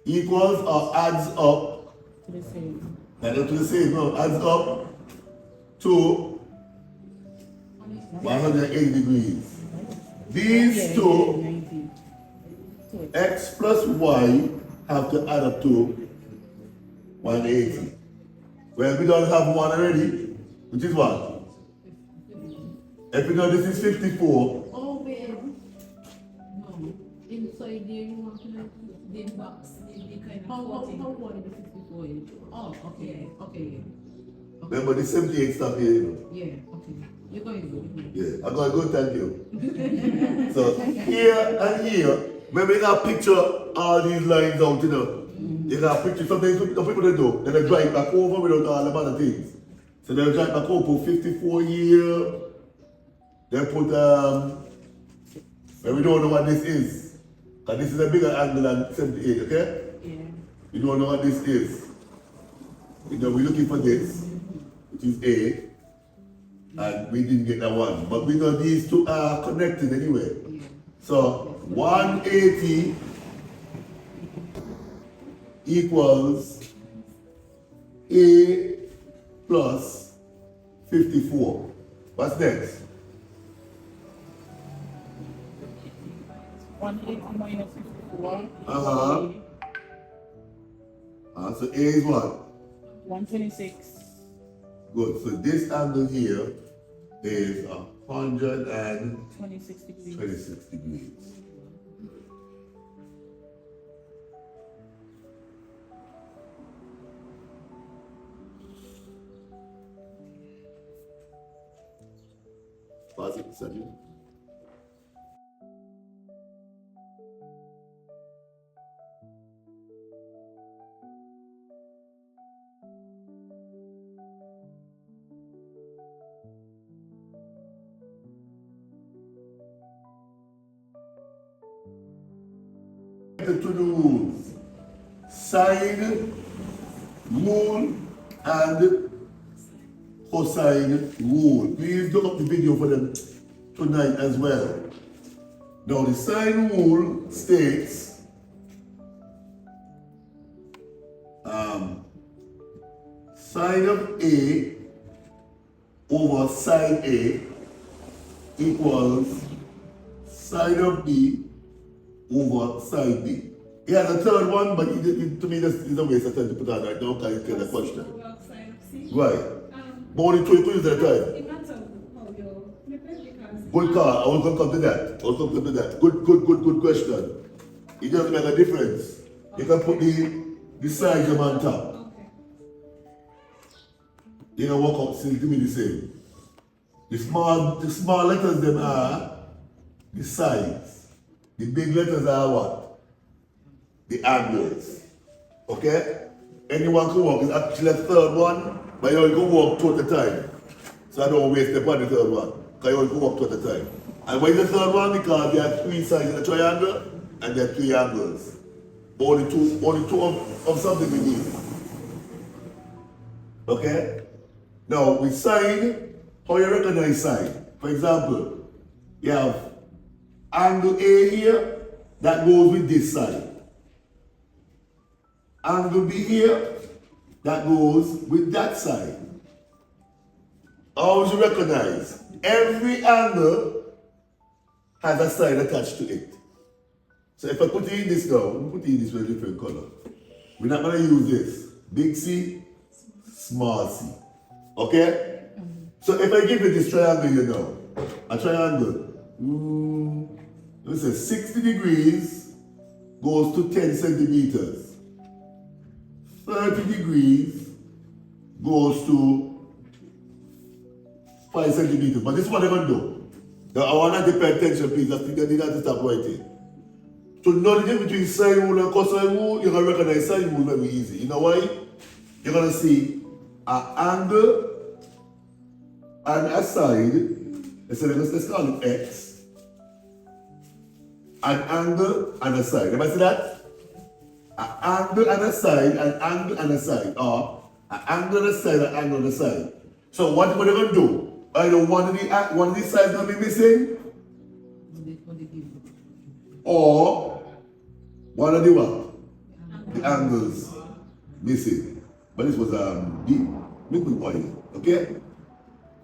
Equals or adds up. to the same. Not to the same, no. Adds up to 180 degrees. These two, 90. x plus y, have to add up to 180. Well, we don't have one already, which is what? If we know this is 54, Oh, wait. No. Inside there, you want to like the box, the kind of How coating. what is the 54 inch? Oh, okay, okay, remember the 78 stuff here, you know? yeah, okay. You're going good. Yeah, I'm gonna go, thank you. So here and here, when we got picture all these lines out, you know, you got picture, sometimes the people they do, then they drive back over without all the other things. So they drive back over 54 here, they put, but we don't know what this is. Because this is a bigger angle than 78, okay? Yeah. We don't know what this is. You know, we're looking for this, which is A, and we didn't get that one. But we know these two are connected anyway. So 180 equals A plus 54. What's next? 180 minus 54. So A is what? 126. Good. So this angle here is 126 26 degrees. degrees. Pause it, Sergeant. To the rules. Sine rule and cosine rule. Please look up the video for them tonight as well. Now the sine rule states sine of A over sine A equals sine of B over side B. He has a third one, but to me, this is a waste of time to put on right now because it's a question. Side of C. Right. But only two use at a time. It matters how you flip it because. Good car. I was going to come to that. Good question. It doesn't make a difference. You can put the sides them on top. Okay. You can work out still to be the same. The small letters them are the sides. The big letters are what? The angles. Okay? Anyone can walk. It's actually a third one, but you only can walk two at a time. So I don't waste the point the third one. Because you only can walk two at a time. And what is the third one? Because there are three sides in the triangle and there are three angles. Only two of something we need. Okay? Now with sine, how you recognize sine? For example, you have angle A here, that goes with this side. Angle B here, that goes with that side. How would you recognize? Every angle has a side attached to it. So if I put it in this now, we put it in this with a different color. We're not going to use this. Big C, small c. Okay? So if I give you this triangle here now, a triangle, let me say 60 degrees goes to 10 centimeters. 30 degrees goes to 5 centimeters. But this is what they're going to do. Now, I want you to pay attention, please. I think I need to stop writing. To know the difference between sine rule and cosine rule, you're going to recognize sine rule very easy. You know why? You're going to see an angle and a side. Let's call it x. An angle and a side. Everybody see that? An angle and a side, an angle and a side. Or an angle and a side, an angle and a side. So what are they going to do? Either one of the sides going to be missing, or one of the what? The angles missing. But this was deep liquid oil. Okay?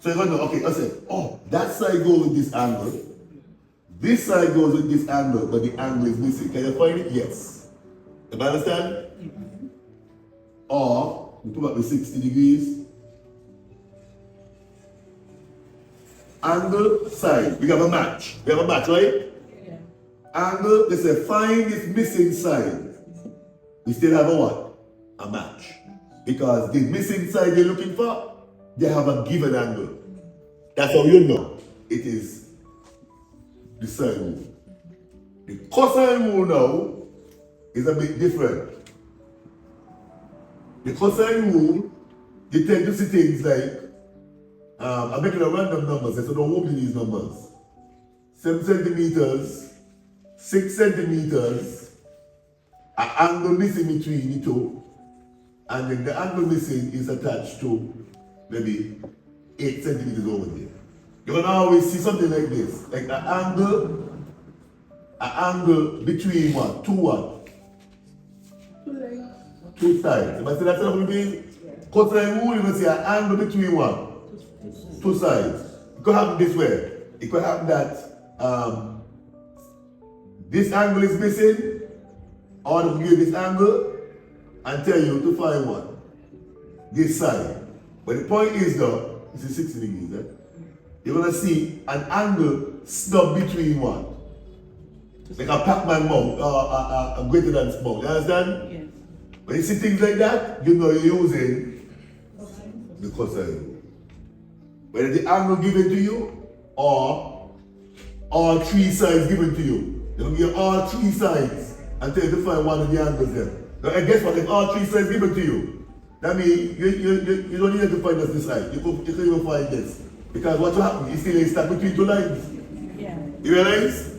So you're going to, okay, I said, oh, that side goes with this angle. This side goes with this angle, but the angle is missing. Can you find it? Yes. You understand? Or, we put up the 60 degrees. Angle, side. We have a match. We have a match, right? Yeah. Angle, they say find this missing side. We still have a what? A match. Because the missing side you're looking for, they have a given angle. That's how you know it is the sine rule. The cosine rule now is a bit different. The cosine rule, you tend to see things like, I'm making a random numbers, so don't hold me these numbers. 7 centimeters, 6 centimeters, an angle missing between the two, and then the angle missing is attached to maybe 8 centimeters over there. You're gonna always see something like this, like an angle between what? Two what? Two sides. If I say that's what it means, cosine rule, you're gonna see an angle between what? Two sides. It could happen this way. It could happen that this angle is missing, or to give this angle and tell you to find what? This side. But the point is though, this is 60 degrees, eh? You're gonna see an angle snub between what? Like a Pac-Man mount, or a greater than small. You understand? Yes. When you see things like that, you know you're using the cosine rule. Whether the angle given to you or all three sides given to you. They're going to give all three sides and tell you to find one of the angles there. Now, and guess what? If all three sides given to you, that means you don't need to find just this side. You can even find this. Because what will happen is still stuck between two lines. Yeah. You realize?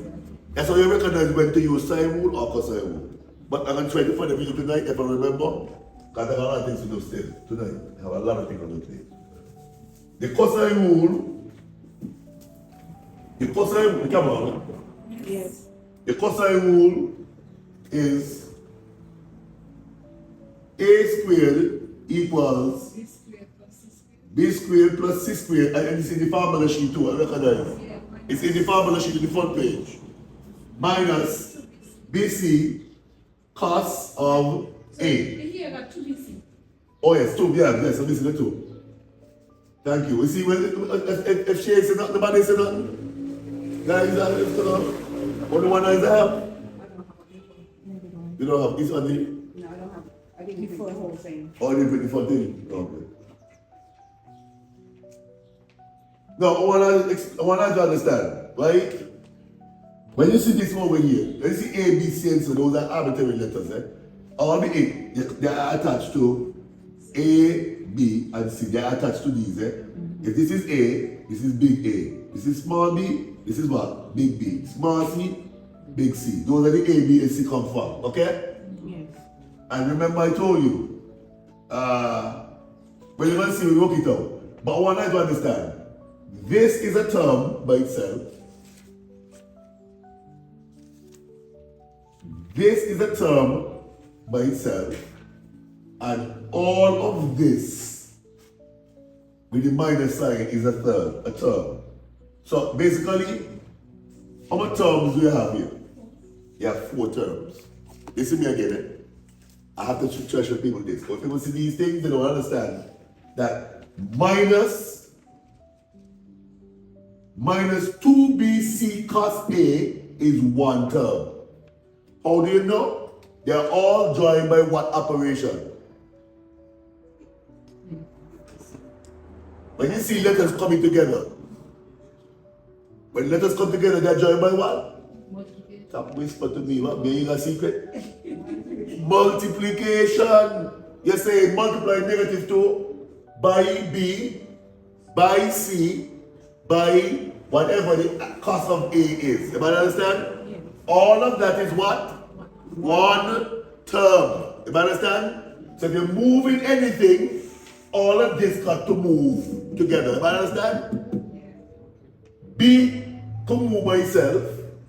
That's how you recognize when to use sine rule or cosine rule. But I'm going to try to find a video tonight if I remember. Because I have a lot of things to do still tonight. I have a lot of things to do today. The cosine rule, come on. Yes. The cosine rule is a squared equals b squared plus c squared, and it's in the formula sheet too, I recognize. It's in the formula sheet in the front page. Minus bc cos of a. Here I got 2 BC. Oh yes, 2, yes, I'm missing the 2. Thank you. You see, if she ain't said nothing, nobody said nothing. Guys, only one eyes I have. You don't have this on the. No, I don't have, I didn't give the whole thing. Only 24 thing. Okay. No, I want to understand, right? When you see this over here, when you see A, B, C, and so those are arbitrary letters, eh? All the A, they are attached to A, B, and C. They are attached to these, eh? If this is A, this is big A. This is small b, this is what? Big B. Small c, big C. Those are the A, B, and C come from, okay? Yes. And remember I told you, when you're going to see, we work it out. But I want you to understand, this is a term by itself. This is a term by itself. And all of this with the minus sign is a term. So basically, how many terms do you have here? You have 4 terms. Listen to me again, eh? I have to try to show people this. When people see these things, they don't understand that minus 2bc cos A is 1 term. How do you know? They are all joined by what operation? When you see letters coming together, when letters come together, they're joined by what? Stop whisper to me, what? Being a secret? Multiplication. You say multiply negative 2 by B, by C, by whatever the cost of A is. You understand? Yes. All of that is what? One term. You understand? So if you're moving anything, all of this got to move together. You understand? B can move by itself,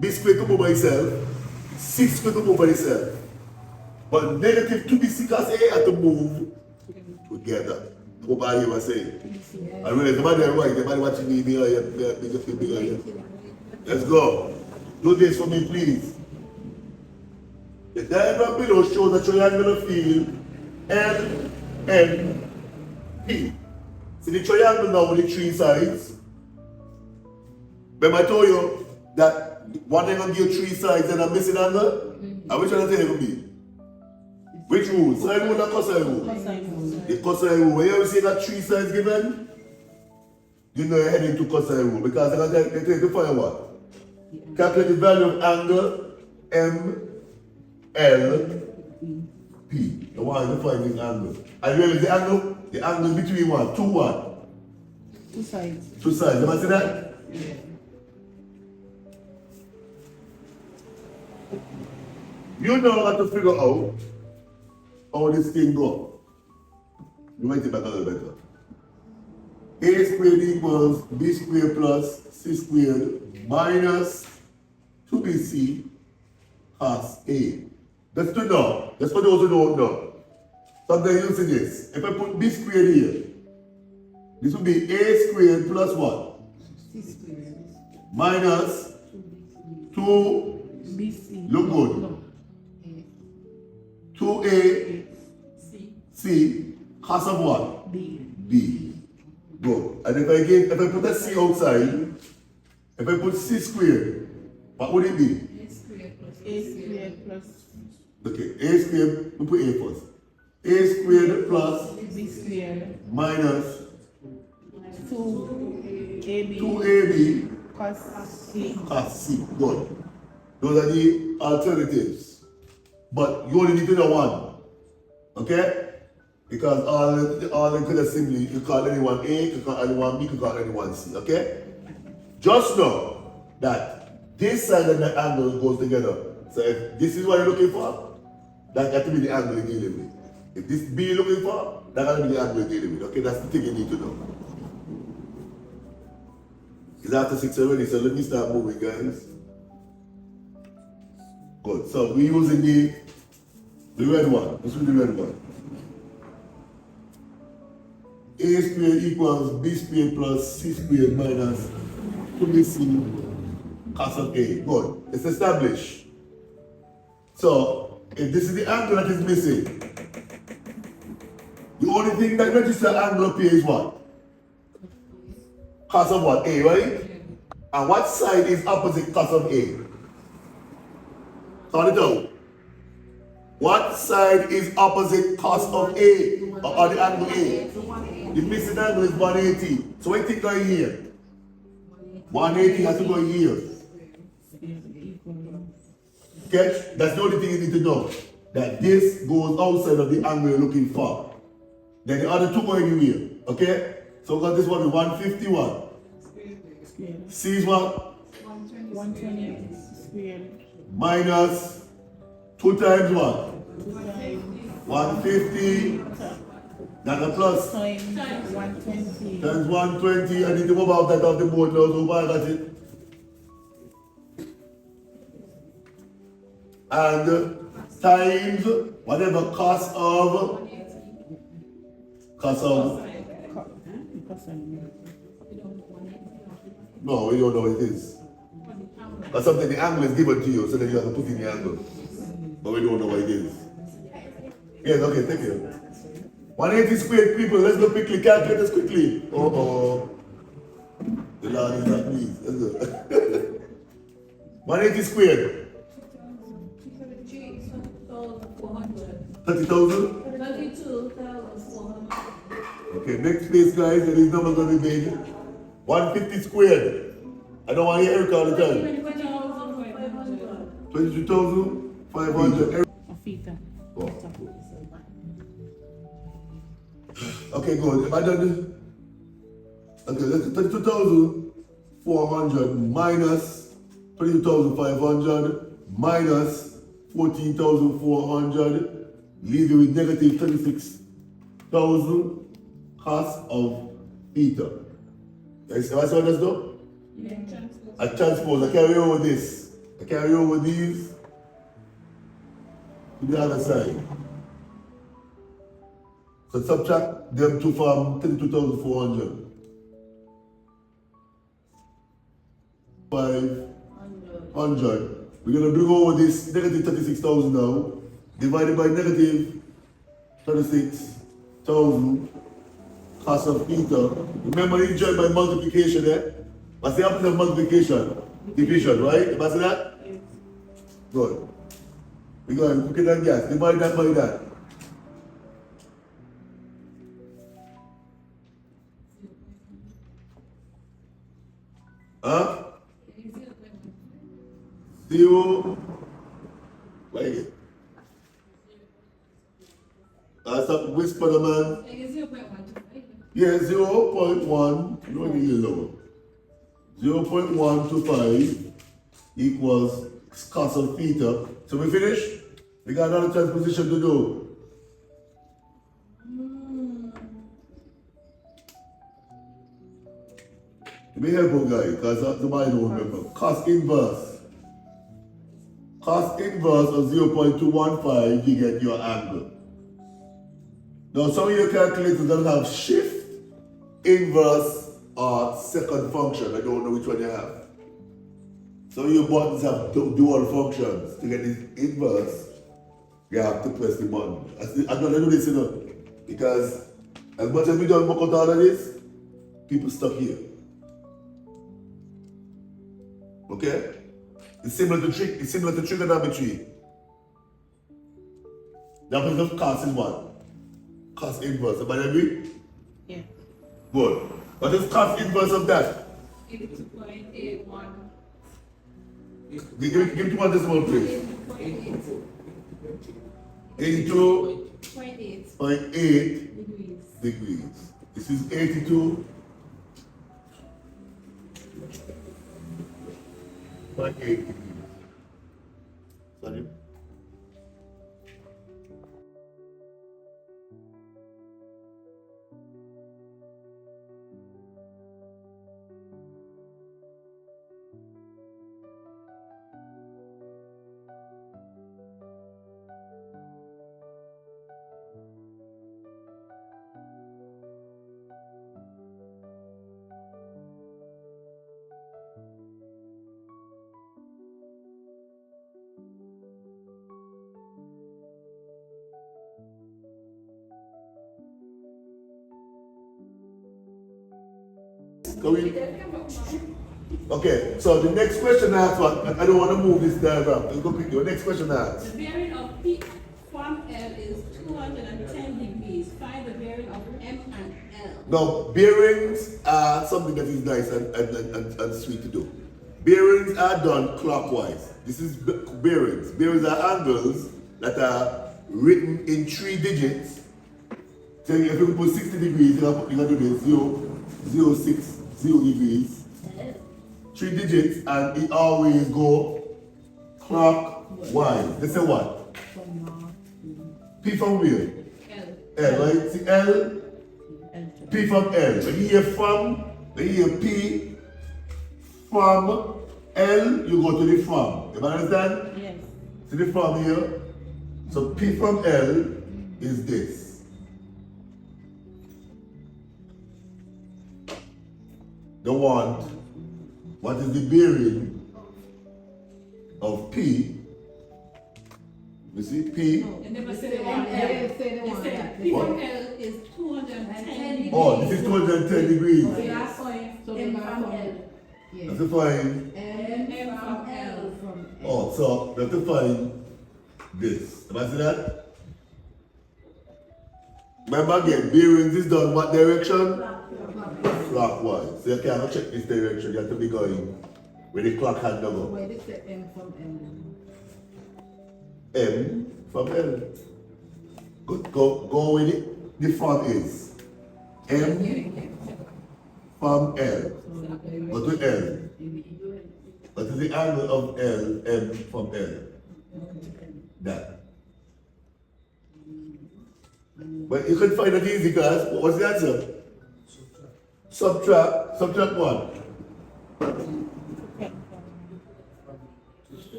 B squared can move by itself, C squared can move by itself. But negative 2BC cos A have to move together. What I was saying. I realize the man right, the man watching me bigger here. Let's go. Do this for me, please. The diagram below shows a triangular field L, N, P. See the triangle now with the 3 sides. Remember I told you that one thing gonna give 3 sides and a missing angle? And which one I tell you gonna be? Which rule? Sine rule or cosine rule? The cosine rule. When you ever see that 3 sides given, you know you're heading to cosine rule because they tell you to find what? Calculate the value of angle M, L, P. The one to find this angle. And really the angle? The angle between what? 2 what? 2 sides. 2 sides. You want to see that? Yeah. You know how to figure out how this thing go. You write it back a little better. A squared equals B squared plus C squared minus 2BC cos A. That's to know. That's for those who don't know. Sometimes you see this. If I put B squared here, this will be A squared plus what? C squared. Minus 2, BC. look good. No. 2A C. C cos of what? B. B. Good. And if I put a C outside, if I put C squared, what would it be? A squared plus A squared plus Okay, A squared, we put A first. A squared plus B squared minus 2AB 2AB cos C. cos C. Good. Those are the alternatives. But you only need to know one. Okay? Because all they could have simply, you call anyone A, you call anyone B, you call anyone C. Okay? Just know that this side and that angle goes together. So if this is what you're looking for, that got to be the angle you're dealing with. If this B you're looking for, that got to be the angle you're dealing with. Okay? That's the thing you need to know. It's after 6 already, so let me start moving, guys. Good. So we're using the red one. Let's do the red one. A squared equals B squared plus C squared minus 2BC cos of A. Good. It's established. So if this is the angle that is missing, the only thing that registers angle up here is what? Cos of what? A, right? And what side is opposite cos of A? Count it out. What side is opposite cos of A or the angle A? The missing angle is 180. So what do you think going here? 180 has to go here. Catch? That's the only thing you need to know. That this goes outside of the angle you're looking for. Then the other two go anywhere. Okay? So we got this one with 151. Squared. C is what? 120 squared. Minus 2 times what? 2 times 150. Then a plus. times 120. Times 120. I need to move out that off the board now, so why that's it? And times whatever cost of no, we don't know what it is. But something the angle is given to you, so then you have to put in the angle. But we don't know what it is. Yes, okay, thank you. 180 squared, people, let's go quickly, calculate this quickly. The Lord is not pleased. Let's go. 180 squared. 32,400. 30,000? 32,400. Okay, next place, guys, and these numbers gonna be big. 150 squared. I don't want to hear Eric all the time. 22,500. A feet. Oh. Okay, good. If I done this, okay, that's 32,400 minus 22,500 minus 14,400, leave you with negative 36,000 cost of theta. That's what I just do? Yeah, transpose. I transpose, I carry over this. I carry over these to the other side. So subtract them two from 32,400. 500. We're going to bring over this negative 36,000 now, divided by negative 36,000 cost of theta. Remember, you join by multiplication, eh? What's the opposite of multiplication? Division, right? You see that? Good. We're going to cook it on gas. Divide that by that. Huh? 0. Like it. Stop whisper the man. Yeah, 0.1. You know the lower. 0.125 equals cos of theta. So we finish? We got another transposition to do. Be helpful, guys, because somebody don't remember. Cos inverse. Cos inverse of 0.215, you get your angle. Now, some of your calculators don't have shift, inverse, or second function. I don't know which one you have. Some of your buttons have dual functions. To get this inverse, you have to press the button. I'm going to do this, you know, because as much as we don't work out all of this, people stuck here. Okay? It's similar to trigonometry. The opposite of cos is what? Cos inverse. Everybody agree? Yeah. Good. What is cos inverse of that? 82.81. Give me one decimal place. 82.8 degrees. This is 82.8 degrees. Sorry. Okay, so the next question asks what? I don't want to move this diagram. Let's go quickly. The next question asks. The bearing of P from L is 210 degrees. Find the bearing of M and L. Now, bearings are something that is nice and sweet to do. Bearings are done clockwise. This is bearings. Bearings are angles that are written in 3 digits. So if you put 60 degrees, you're going to do this 0, 6, 0 degrees. 3 digits, and it always go clockwise. Let's say what? P from where? L, right? See L? P from L. When you hear from, when you hear P from L, you go to the from. You understand? Yes. See the from here? So P from L is this. The want. What is the bearing of P? You see P? And never say the Yeah, one L. say the They one, said yeah. P from L is 210 degrees. Oh, this is 210 degrees. So that's why So M the from from- L. Yeah. That's to find. M from L. From Oh, so we have to find this. Am I see that? Remember again, bearings is done what direction? Clockwise. So you cannot check this direction. You have to be going where the clock hand go. Where is the M from M? M from L. Good. Go with it. The front is M from L. Go to L. What is the angle of L? M from L. That. But you can find it easy, class. What's the answer? Subtract what?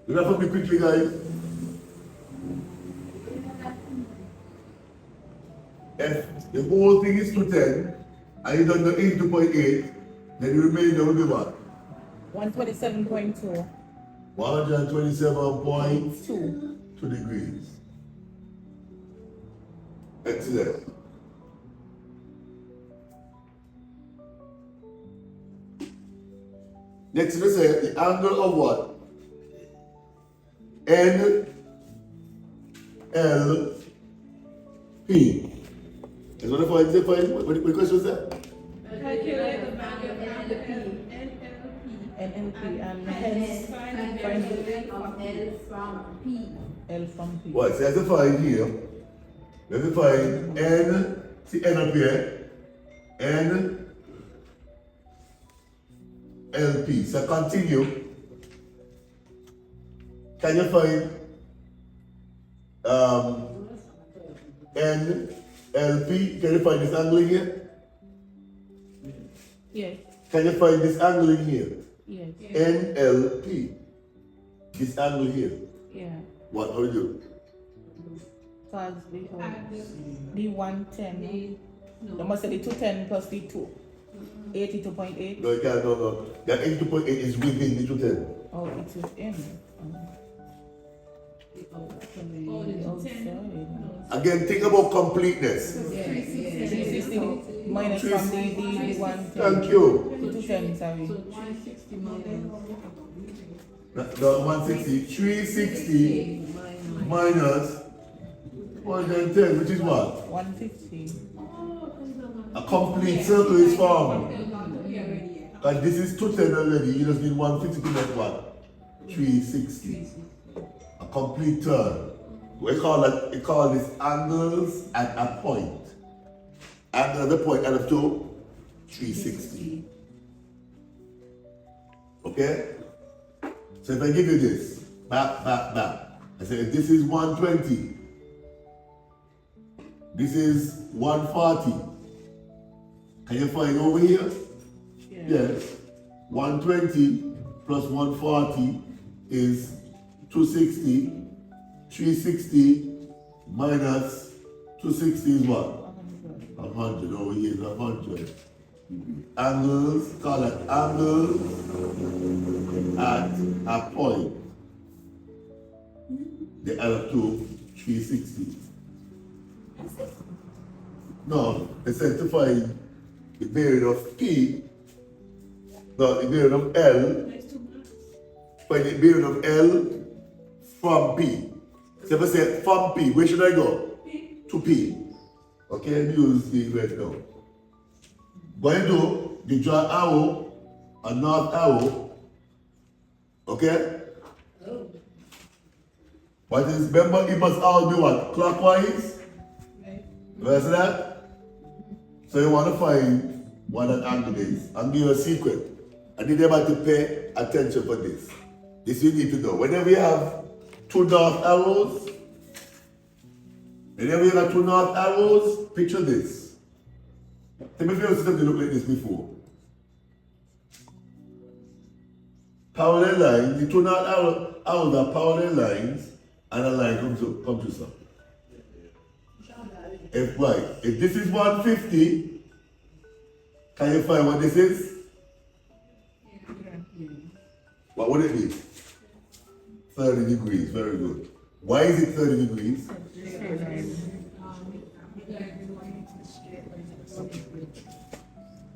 You have to be quickly, guys. If the whole thing is 210, and you done the 82.8, then the remainder will be what? 127.2. 127.2 degrees. Excellent. Next, we say the angle of what? NLP. Is what the question is that? Calculate the value of NLP. NLP and Hence, find find the value of L from P. L from P. What? So let's find here. Let's find N. See N up here. NLP. So continue. Can you find NLP? Can you find this angle in here? Yes. Can you find this angle in here? Yes. NLP. This angle here. Yeah. What? How do you do? Because the 110. You must say the 210 plus the 2. 82.8. No, you can't. No. That 82.8 is within the 210. Oh, it's within. Again, think about completeness. 360 minus from the 110. Thank you. 210, sorry. So 360 minus The 160, 360 minus 110, which is what? 150. A complete circle is formed. And this is 210 already, you just need 150 to make what? 360. A complete turn. We call this angles at a point. Angle at the point and up to 360. Okay? So if I give you this, back. I say if this is 120, this is 140. Can you find over here? Yeah. Yes. 120 plus 140 is 260. 360 minus 260 is what? 100. Over here is 100. Angles, call it angles at a point. They add up to 360. No, they said to find the bearing of P, no, the bearing of L, find the bearing of L from P. So if I say from P, where should I go? P. To P. Okay, let me use the red now. What you do, you draw arrow, a north arrow, okay? But remember, it must all be what? Clockwise? You see that? So you want to find what that angle is. I'll give you a secret. I need everybody to pay attention for this. This you need to know. Whenever you have two north arrows, picture this. Tell me if you ever seen something look like this before. Parallel lines, the two north arrows are parallel lines, and a line comes to some. If this is 150, can you find what this is? What would it be? 30 degrees, very good. Why is it 30 degrees?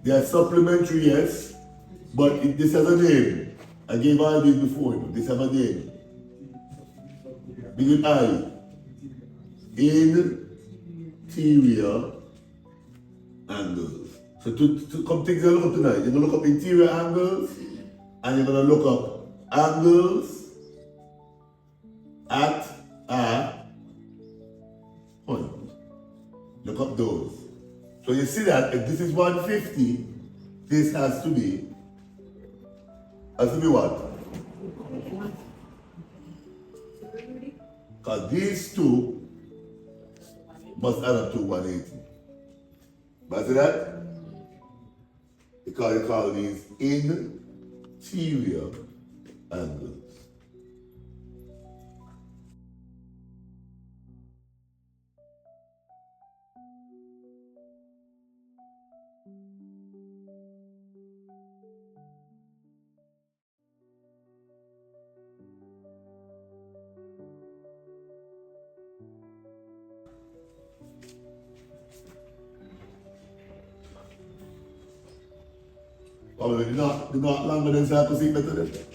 They are supplementary, yes, but this has a name. I gave all these before, but this has a name. Begin I. interior angles. So to come things you look up tonight, you're gonna look up interior angles and you're gonna look up angles at a point. Look up those. So you see that if this is 150, this has to be what? Because these two must add up to 180. But see that? Because you call these interior angles. Probably they're not longer than CXC better than that.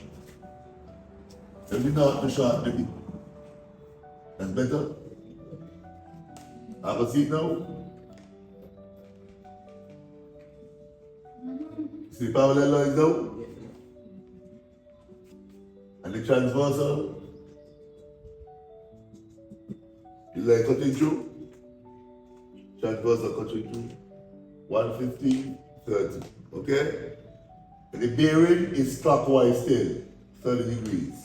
They're not too short, maybe. That's better. I can see it now. See the parallel lines now? And the transversal. Is like cutting through. Transversal cutting through. 150, 30. Okay? And the bearing is clockwise still, 30 degrees.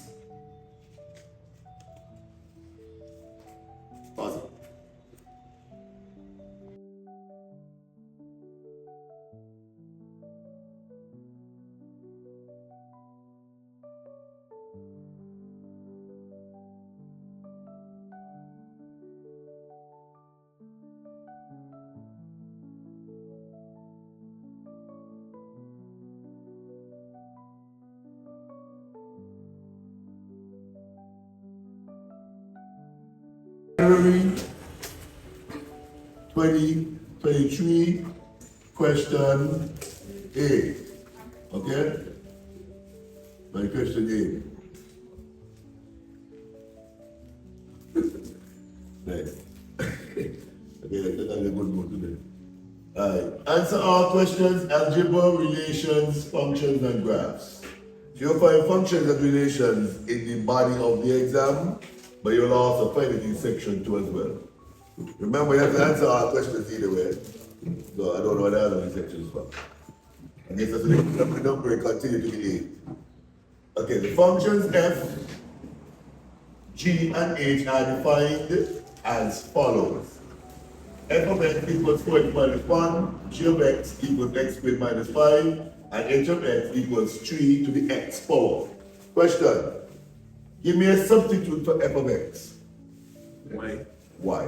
Pause it. February 2023, question A. Okay? My question A. Nice. Okay, that's a good one today. Alright. Answer all questions, algebra, relations, functions, and graphs. So you'll find functions and relations in the body of the exam, but you'll also find it in section 2 as well. Remember, you have to answer all questions either way. So I don't know what the other sections for. I guess that's the number and continue to be 8. Okay, the functions f, g, and h are defined as follows. F of x equals 4x minus 1, g of x equals x squared minus 5, and h of x equals 3 to the x power. Question. Give me a substitute for f of x. Y. Y.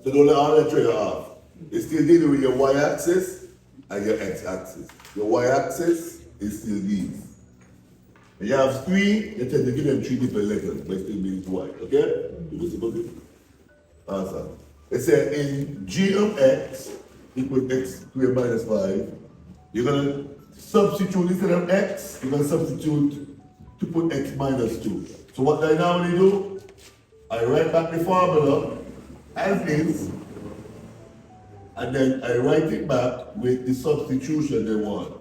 So don't let all that trade off. You're still dealing with your y-axis and your x-axis. Your y-axis is still these. When you have 3, you tend to give them 3 different letters, but it still means y. Okay? You see what it? Awesome. It said in g of x equals x squared minus 5, you're going to substitute instead of x, you're going to substitute to put x minus 2. So what I normally do, I write back the formula as is, and then I write it back with the substitution they want.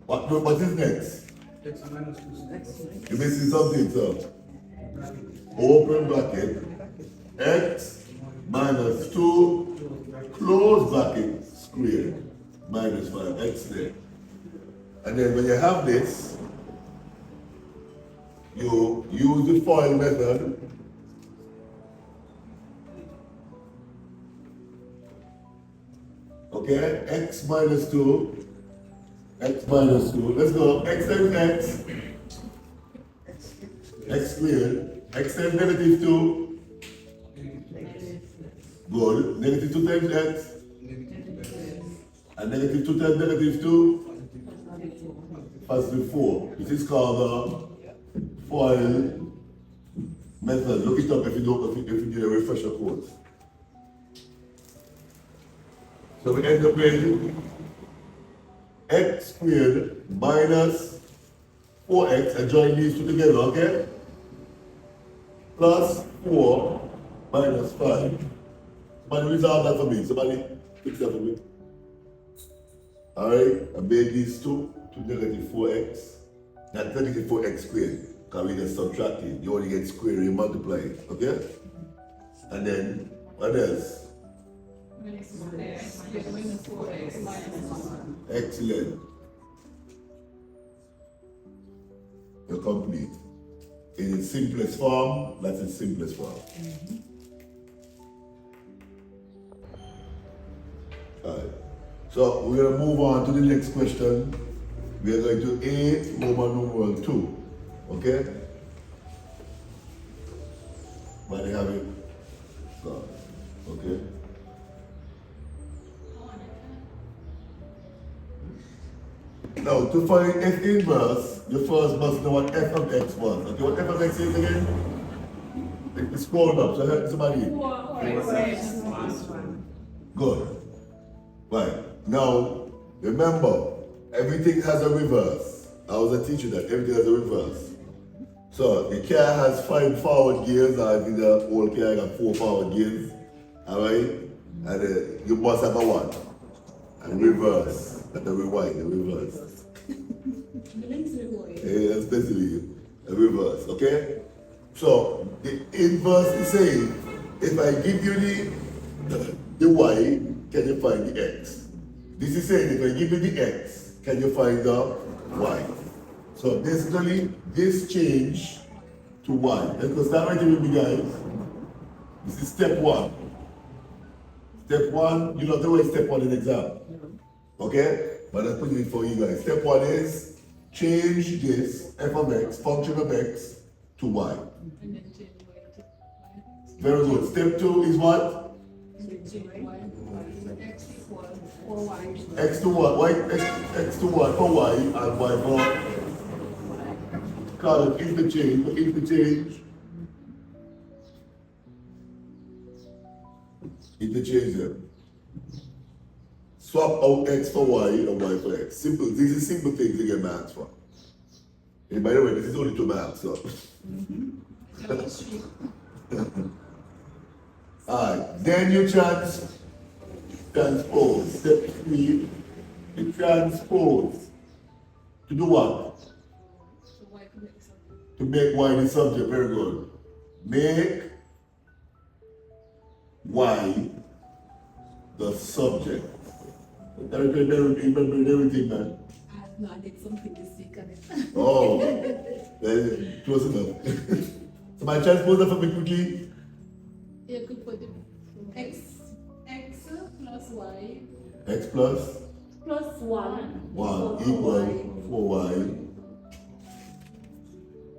What is next? X minus 2. You're missing something, sir. Open bracket, x minus 2, close bracket, squared, minus 5x there. And then when you have this, you use the FOIL method. Okay, x minus 2, x minus 2. Let's go. X times x, x squared. X times negative 2. Good. Negative 2 times x. And negative 2 times negative 2. Positive 4. This is called the FOIL method. Look it up if you don't, if you need a refresher course. So we end up with x squared minus 4x, and join these two together, okay? Plus 4 minus 5. Somebody resolve that for me. Somebody fix that for me. Alright, I made these two to negative 4x. That's negative 4x squared. Because we just subtract it. You only get square, you multiply it. Okay? And then, what else? Minus 4x minus 1. Excellent. You're complete. In its simplest form, that's its simplest form. Alright. So we're going to move on to the next question. We are going to A, Roman numeral 2. Okay? But they have it. So, okay. Now, to find f inverse, you first must know what f of x was. Okay, what f of x is again? It's scrolled up, so help somebody. Good. Right. Now, remember, everything has a reverse. I was a teacher that everything has a reverse. So, the car has 5 forward gears, or if the old car got 4 forward gears. Alright? And you must have a 1. And reverse. Not the rewind, the reverse. Yeah, especially a reverse, okay? So the inverse is saying, if I give you the y, can you find the x? This is saying, if I give you the x, can you find the y? So basically, this change to y. Let's go start writing with me, guys. This is step 1. Step 1, you don't have to write step 1 in exam. Okay? But I'm putting it for you guys. Step 1 is change this f of x, function of x, to y. And then change y to Very good. Step 2 is what? change y. X equals 4y. X to what? Y, x to what for y and y for? Call it interchange. For interchange. Interchange them. Swap out x for y and y for x. Simple. These are simple things to get maths for. And by the way, this is only 2 maths, so. Alright, then you transpose. Step 3, you transpose. To do what? So y to make something. To make y the subject. Very good. Make y the subject. Remember everything, man. No, I did something this week on it. Oh, well, close enough. So my transpose that for me quickly. You could put the x plus y X plus Plus 1. 1 equal 4y.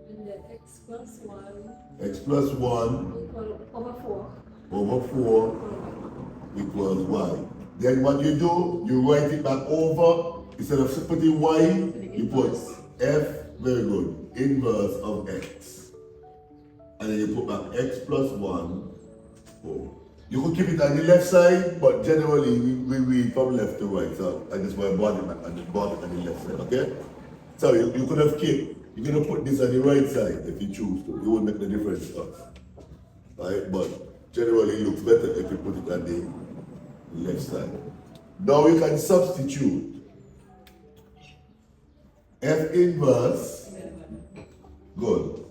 and then x plus 1 X plus 1 equal over 4. over 4 equals y. Then what you do, you write it back over. Instead of putting y, you put f, very good, inverse of x. And then you put back x plus 1. Oh. You could keep it on the left side, but generally we read from left to right. So I just want to bond it on the left side, okay? So you could have kept, you're going to put this on the right side if you choose to. It won't make the difference to us. Right? But generally it looks better if you put it on the left side. Now we can substitute f inverse, good,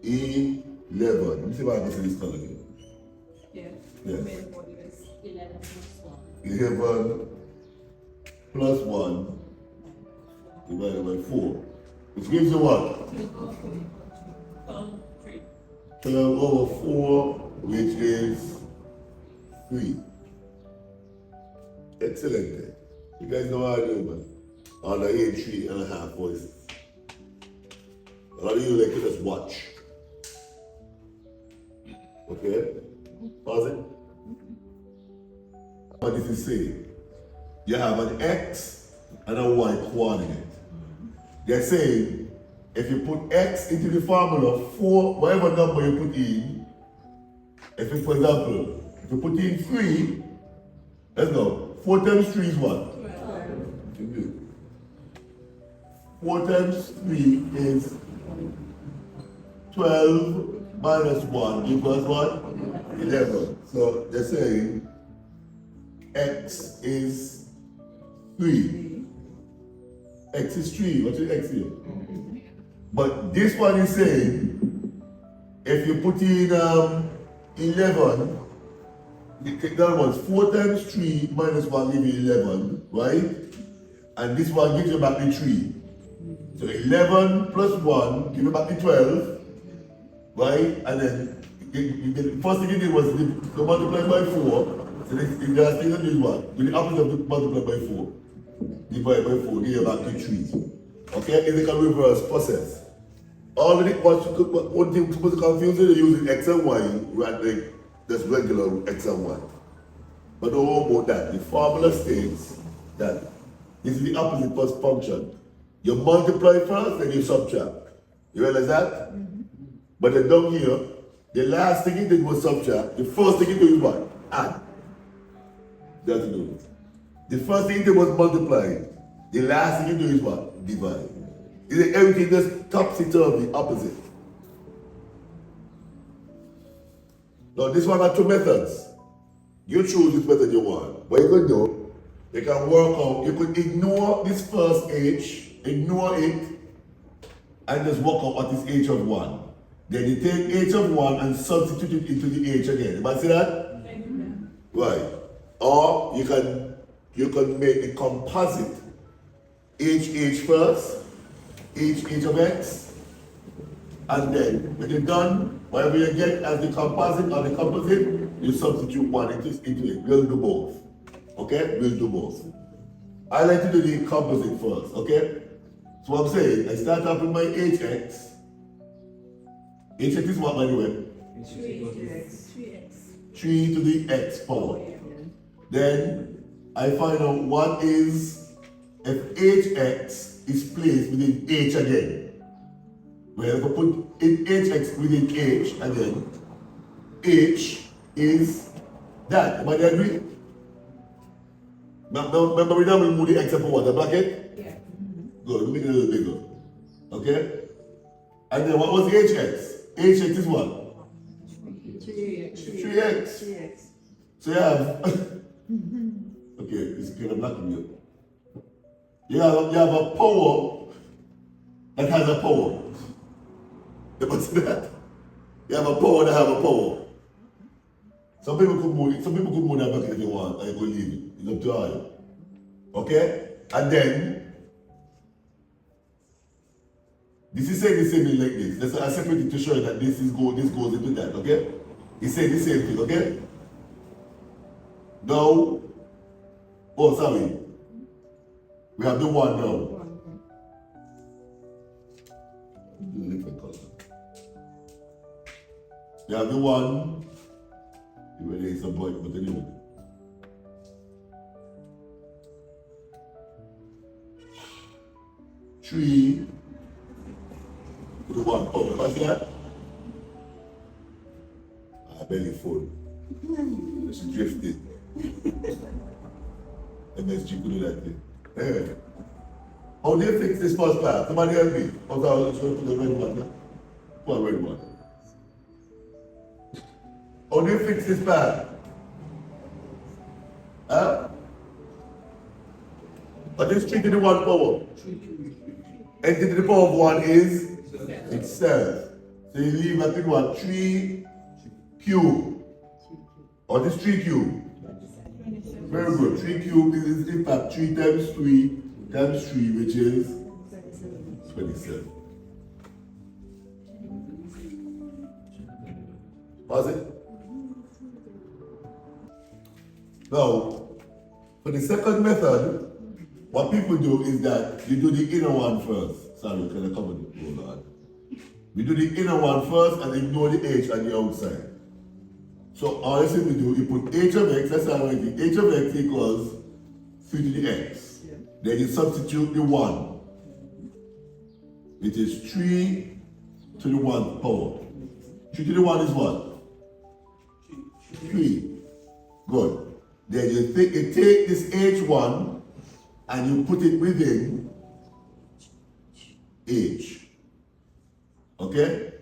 11. Let me see if I can see this color again. Yeah. Yes. 11 plus 1. 11 plus 1 divided by 4, which gives you what? 12 over 4, which is 3. Excellent. You guys know how I do it, man. On the 3.5 voices. A lot of you like to just watch. Okay? Pause it. What this is saying? You have an x and a y coordinate. They're saying if you put x into the formula 4, whatever number you put in, if you, for example, if you put in 3, let's go. 4 times 3 is what? 4 times 3 is 12 minus 1 equals what? 11. So they're saying x is 3. X is 3. What is x here? But this one is saying if you put in 11, that was 4 times 3 minus 1 give you 11, right? And this one gives you back the 3. So 11 plus 1 give you back the 12, right? And then the first thing you did was to multiply by 4. So the last thing you do is what? Do the opposite of the multiply by 4. Divide by 4, give you back the 3. Okay? It's like a reverse process. All of it, one thing supposed to confuse you, they're using x and y rather than just regular x and y. But don't worry about that. The formula states that this is the opposite first function. You multiply first, then you subtract. You realize that? But then down here, the last thing you did was subtract. The first thing you do is what? Add. That's it. The first thing you did was multiply. The last thing you do is what? Divide. Is it everything just topsy-turvy, opposite? Now this one got 2 methods. You choose which method you want. What you can do, you can work out, you could ignore this first h, ignore it, and just work out what is h of 1. Then you take h of 1 and substitute it into the h again. You might see that? Right. Or you can make the composite h first, h of x, and then when you're done, whatever you get as the composite or the composite, you substitute one into it. We'll do both. Okay? We'll do both. I like to do the composite first, okay? So what I'm saying, I start off with my hx. Hx is what, by the way? 3 to the x power. Then I find out what is if hx is placed within h again. Well, if I put in hx within h again, h is that. Everybody agree? Now remember we don't move the x up for what? The bracket? Yeah. Good, make it a little bigger. Okay? And then what was hx? Hx is what? 3x. So you have okay, it's kind of blocking you. You have a power that has a power. You must see that? You have a power that has a power. Some people could move that back if you want, and you could leave it. It's up to you. Okay? And then this is saying the same thing like this. Let's I separate it to show you that this goes into that, okay? It's saying the same thing, okay? Now, oh sorry. We have the 1 now. We have the 1. There is a point, but anyway. Three to the 1 power. What's that? Belly full. She drifted. MSG could do that thing. Yeah. How do you fix this first part? Somebody help me. I'll show you the red one. Come on, red one. How do you fix this part? Huh? But this 3 to the 1 power. And 3 to the power of 1 is itself. So you leave that with what? 3 cube. Or this 3 cube. Very good. 3 cube is in fact 3 times 3 times 3, which is 27. Pause it. Now, for the second method, what people do is that you do the inner one first. Sorry, can I cover it? Hold on. We do the inner one first and ignore the h on the outside. So all you simply do, you put h of x, that's how I think. H of x equals 3 to the x. Yeah. Then you substitute the 1. It is 3 to the 1 power. 3 to the 1 is what? 3. Good. Then you take this h1 and you put it within h. Okay?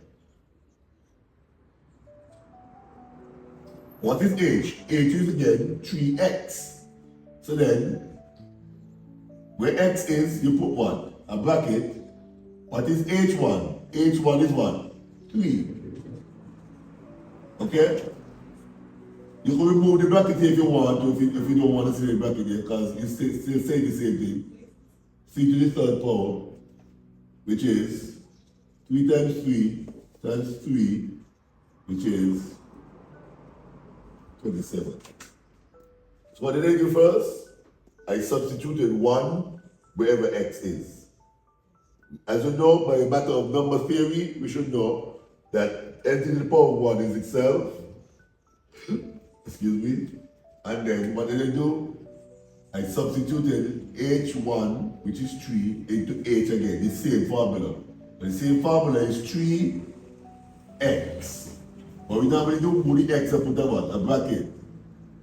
What is H? H is again 3x. So then, where x is, you put what? A bracket. What is H1? H1 is what? 3. Okay? You can remove the bracket if you want to, if you don't want to see the bracket here, because you still say the same thing. C to the third power, which is 3 times 3 times 3, which is 27. So what did I do first? I substituted 1 wherever x is. As you know, by a matter of number theory, we should know that n to the power of 1 is itself. Excuse me. And then what did I do? I substituted h1, which is 3, into h again, the same formula. The same formula is 3x. But we normally do put the x and put a bracket.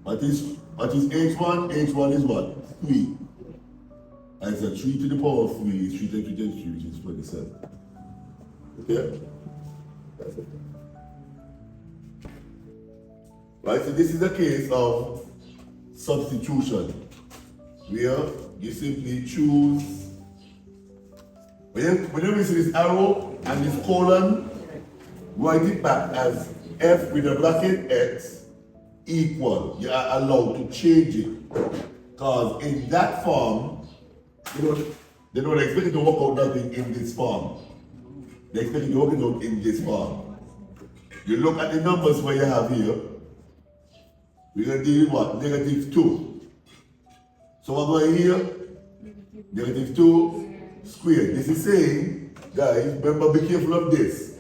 What is h1? h1 is what? 3. And it's a 3 to the power of 3 is 3 times 3 times 3, which is 27. Okay? That's it. Right, so this is a case of substitution, where you simply choose, whenever you see this arrow and this colon, write it back as f with a bracket x equal. You are allowed to change it, because in that form, they don't expect you to work out nothing in this form. They expect you to work it out in this form. You look at the numbers where you have here. We're going to deal with what? Negative 2. So what going here? Negative 2 squared. This is saying, guys, remember, be careful of this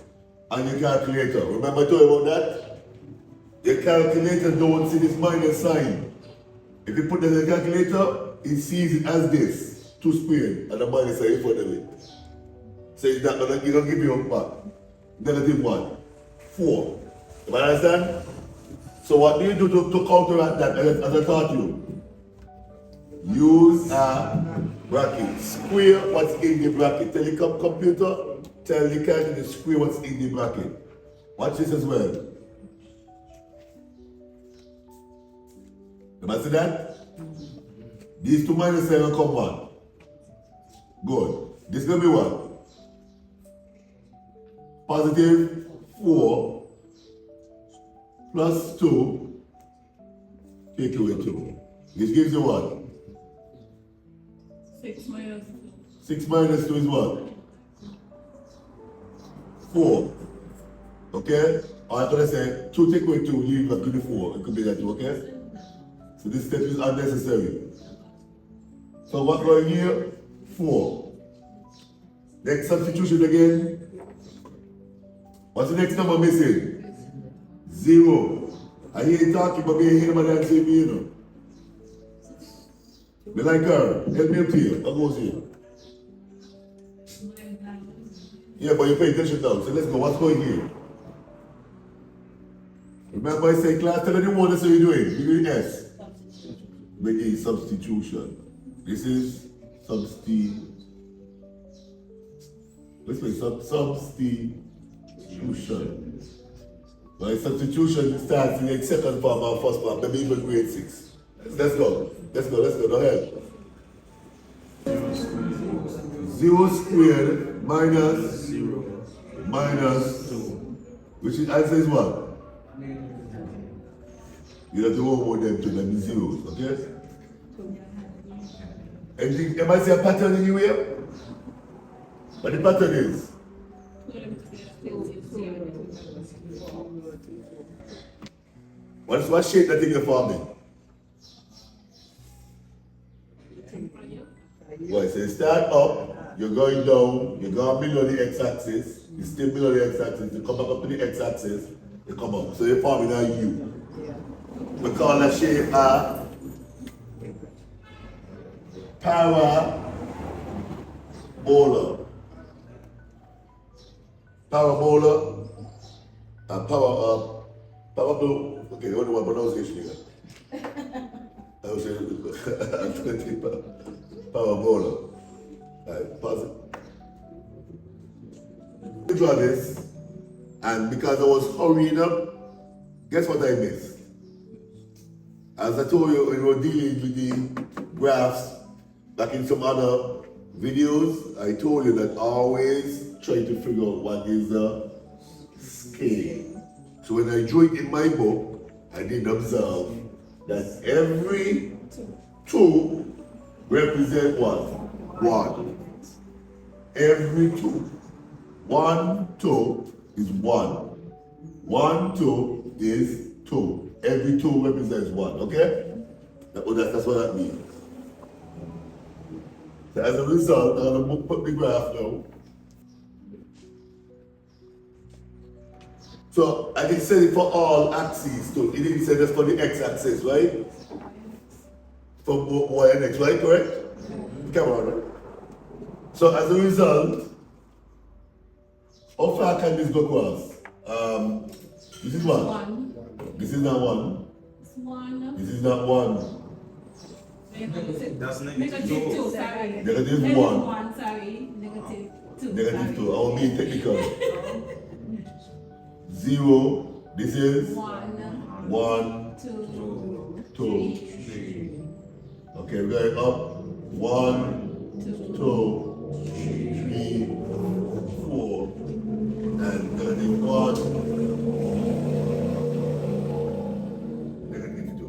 on your calculator. Remember I told you about that? Your calculator don't see this minus sign. If you put that in the calculator, it sees it as this, 2 squared, and the minus sign in front of it. So it's not going to give you a back. Negative 1. 4. You understand? So what do you do to counteract that, as I taught you? Use a bracket. Square what's in the bracket. Tell the computer, tell the calculator to square what's in the bracket. Watch this as well. You see that? These two minus 7 come what? Good. This is going to be what? Positive 4 plus 2, take away 2. This gives you what? 6 minus 6 minus 2 is what? 4. Okay? Or I'm going to say 2 take away 2, leave back to the 4. It could be that 2, okay? So this step is unnecessary. So what's going here? 4. Next substitution again. What's the next number missing? 0. I hear you talking, but me hear my dad say me, you know. Me like her. Help me up to you. What goes here? Yeah, but you pay attention now. So let's go. What's going here? Remember I say class, tell me the one that's what you're doing. You're doing S. Make a substitution. This is let's say substitution. By substitution, it starts in the second form and first form, maybe even grade 6. Let's go. Go ahead. 0 squared minus 0 minus 2. Which is answer is what? You have to over them to them zeros, okay? Anything, am I see a pattern anywhere? What the pattern is? What shape that thing you're forming? Well, so you start up, you're going down, you go below the x-axis, you stay below the x-axis, you come back up to the x-axis, you come up. So you're forming a U. We call that shape a parabola. Parabola, okay, what do I pronunciation here? I was saying, parabola. Alright, pause it. I draw this, and because I was hurrying up, guess what I missed? as I told you, when we were dealing with the graphs back in some other videos, I told you that always try to figure out what is the scale. So when I drew it in my book, I did observe that every two represent what? One. Every two. 1, 2 is 1. 1, 2 is 2. Every 2 represents 1, okay? That's what that means. So as a result, I'm going to put the graph now. So I can say it for all axes too. It didn't say just for the x-axis, right? For y and x, right? Correct? Come on, right? So as a result, how far can this go across? This is what? 1. This is not 1. It's 1. This is not 1. That's Negative 2, sorry. Negative 1. 1, sorry. Negative 2. Negative 2. I will be technical. 0. This is 1, 1, 2, 2. 3, Okay, we're going up. 1, 2, 3, 4. And negative 1. Negative 2.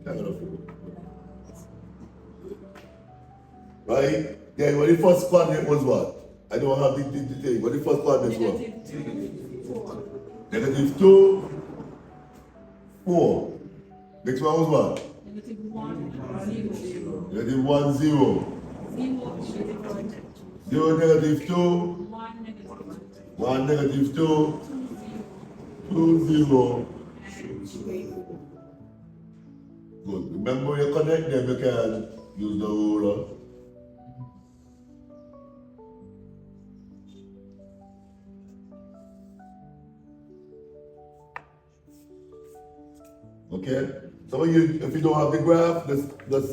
That's enough. Right? Then when the first quadrant was what? I don't have the thing. What the first quadrant was? negative 2, 4. Negative 2, 4. Next one was what? Negative 1, 0. Negative 1, 0. 0, negative 2. 1, negative 1, negative 2. 2, 0. Good. Remember when you connect them, you can use the ruler. Okay? Some of you, if you don't have the graph, just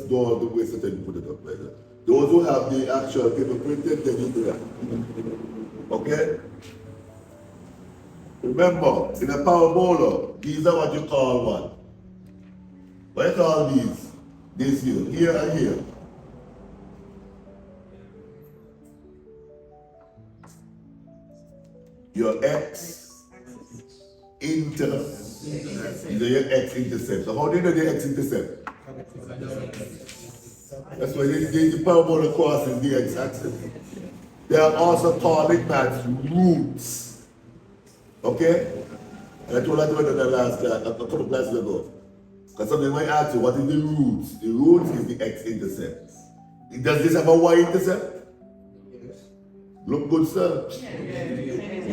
don't have the waste of time to put it up like that. Those who have the actual paper printed, they use the graph. Okay? Remember, in a parabola, these are what you call what? What do you call these? This here and here. Your x these are your x-intercept. So how do you know the x-intercept? That's why the parabola crosses the x-axis. They are also called in maths roots. Okay? And I told you about that last class, a couple classes ago. Because somebody might ask you, what is the roots? The roots is the x-intercept. Does this have a y-intercept? Yes. Look good, sir.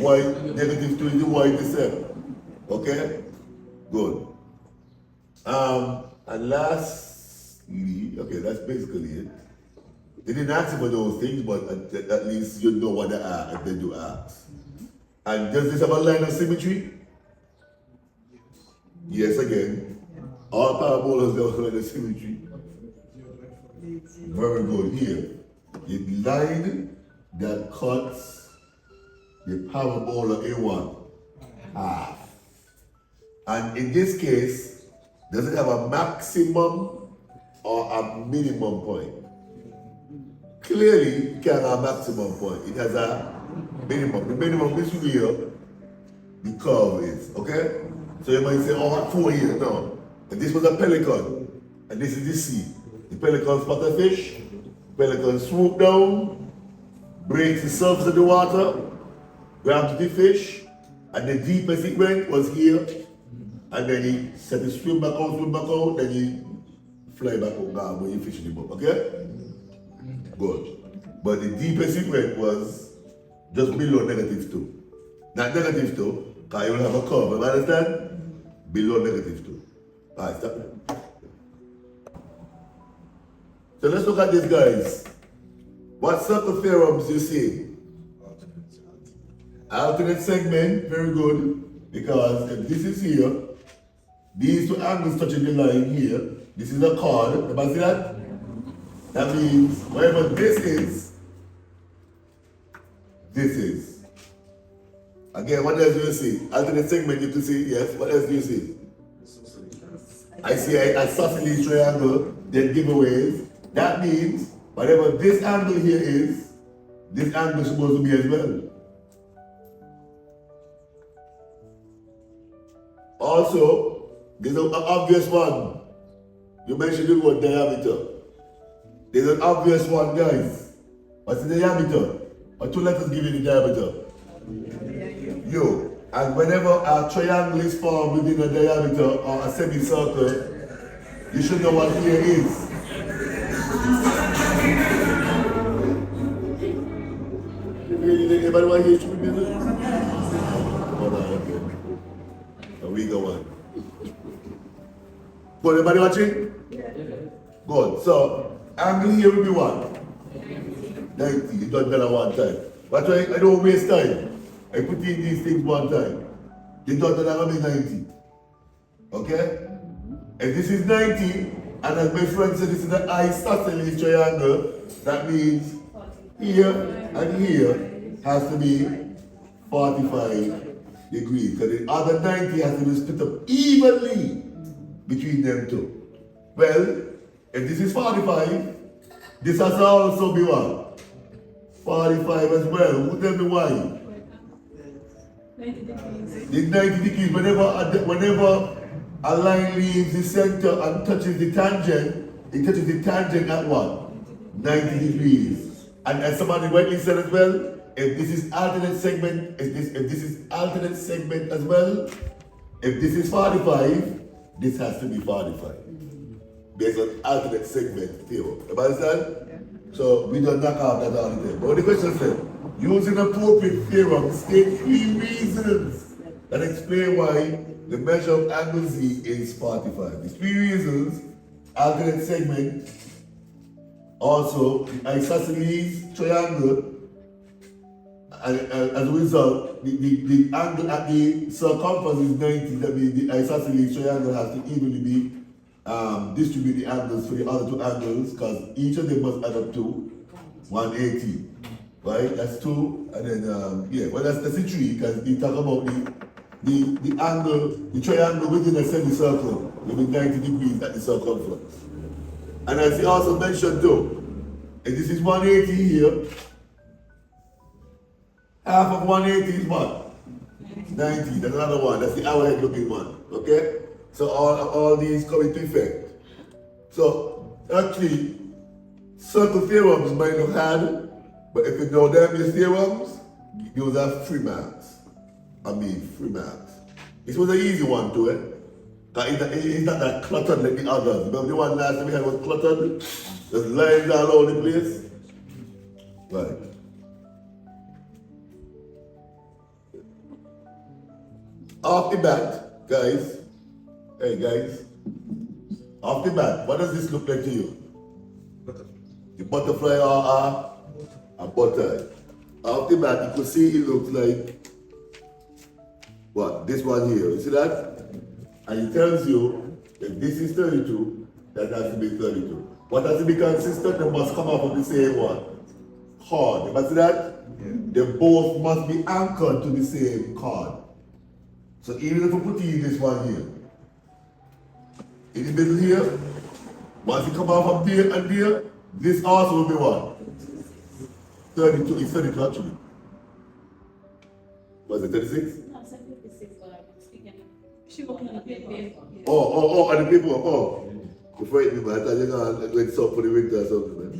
Y, negative 2 is the y-intercept. Okay? Good. And lastly, okay, that's basically it. They didn't ask you for those things, but at least you know what they are if they do ask. And does this have a line of symmetry? Yes, again. All parabolas have a line of symmetry. Very good. Here, the line that cuts the parabola in one half. And in this case, does it have a maximum or a minimum point? Clearly, it can't have a maximum point. It has a minimum. The minimum is where the curve is, okay? So you might say, oh, 4 here. No. If this was a pelican, and this is the sea, the pelican spot a fish, pelican swoop down, breaks the surface of the water, grabs the fish, and the deepest it went was here, and then he set the swim back out, then he fly back out down when you fish the boat, okay? Good. But the deepest it went was just below negative 2. Not negative 2, because you will have a curve, you understand? Below negative 2. Alright, stop. So let's look at this, guys. What circle theorems you see? Alternate segment, very good. Because if this is here, these two angles touching the line here, this is a chord. Everybody see that? That means wherever this is. Again, what else do you see? Alternate segment you can see, yes. What else do you see? I see a isosceles triangle, then giveaways. That means whatever this angle here is, this angle is supposed to be as well. Also, there's an obvious one. You mentioned the word diameter. There's an obvious one, guys. What's the diameter? Or two letters give you the diameter? U. And whenever a triangle is formed within a diameter or a semicircle, you should know what here is. Anybody want to hear should be busy? Hold on, okay. A weaker one. Good, everybody watching? Good. So, angle here will be what? 90. You done that at one time. But I don't waste time. I put in these things one time. You done that at 90. Okay? If this is 90, and as my friend said, this is an isosceles triangle, that means here and here has to be 45 degrees. So the other 90 has to be split up evenly between them two. Well, if this is 45, this has to also be what? 45 as well. Who tell me why? 90 degrees. The 90 degrees, whenever a line leaves the center and touches the tangent, it touches the tangent at what? 90 degrees. And as somebody rightly said as well, if this is alternate segment, if this is alternate segment as well, if this is 45, this has to be 45. Based on alternate segment theorem. You understand? Yeah. So we don't knock out that all the time. But the question said, using appropriate theorem, state 3 reasons that explain why the measure of angle Z is 45. The 3 reasons: alternate segment, also the isosceles triangle, and as a result, the angle at the circumference is 90. That means the isosceles triangle has to evenly be distribute the angles for the other 2 angles, because each of them must add up to 180. Right? That's 2, and then yeah, well that's the 3, because we talk about the angle, the triangle within a semicircle will be 90 degrees at the circumference. And as he also mentioned too, if this is 180 here, half of 180 is what? 90. That's another one. That's the arrowhead looking one. Okay? So all these come into effect. So actually, circle theorems might look hard, but if you know them, your theorems, those are free marks. Free marks. This was an easy one to it. It's not that cluttered like the others. Remember the one last time we had was cluttered? There's lines all over the place. Right. Off the bat, guys. Hey guys. Off the bat, what does this look like to you? The butterfly or a butter? Off the bat, you could see it looks like what? This one here. You see that? And it tells you if this is 32, that has to be 32. What has to be consistent? They must come up with the same one. Chord. You see that? Yeah. They both must be anchored to the same chord. So even if we put in this one here, in the middle here, once you come off from there and there, this also will be what? 32. It's 32 actually. Was it 36? No, it's 56, but I'm speaking. She working on the paper. Oh, and the people, you frightened me, man. I thought you were going to like something for the winter or something, man.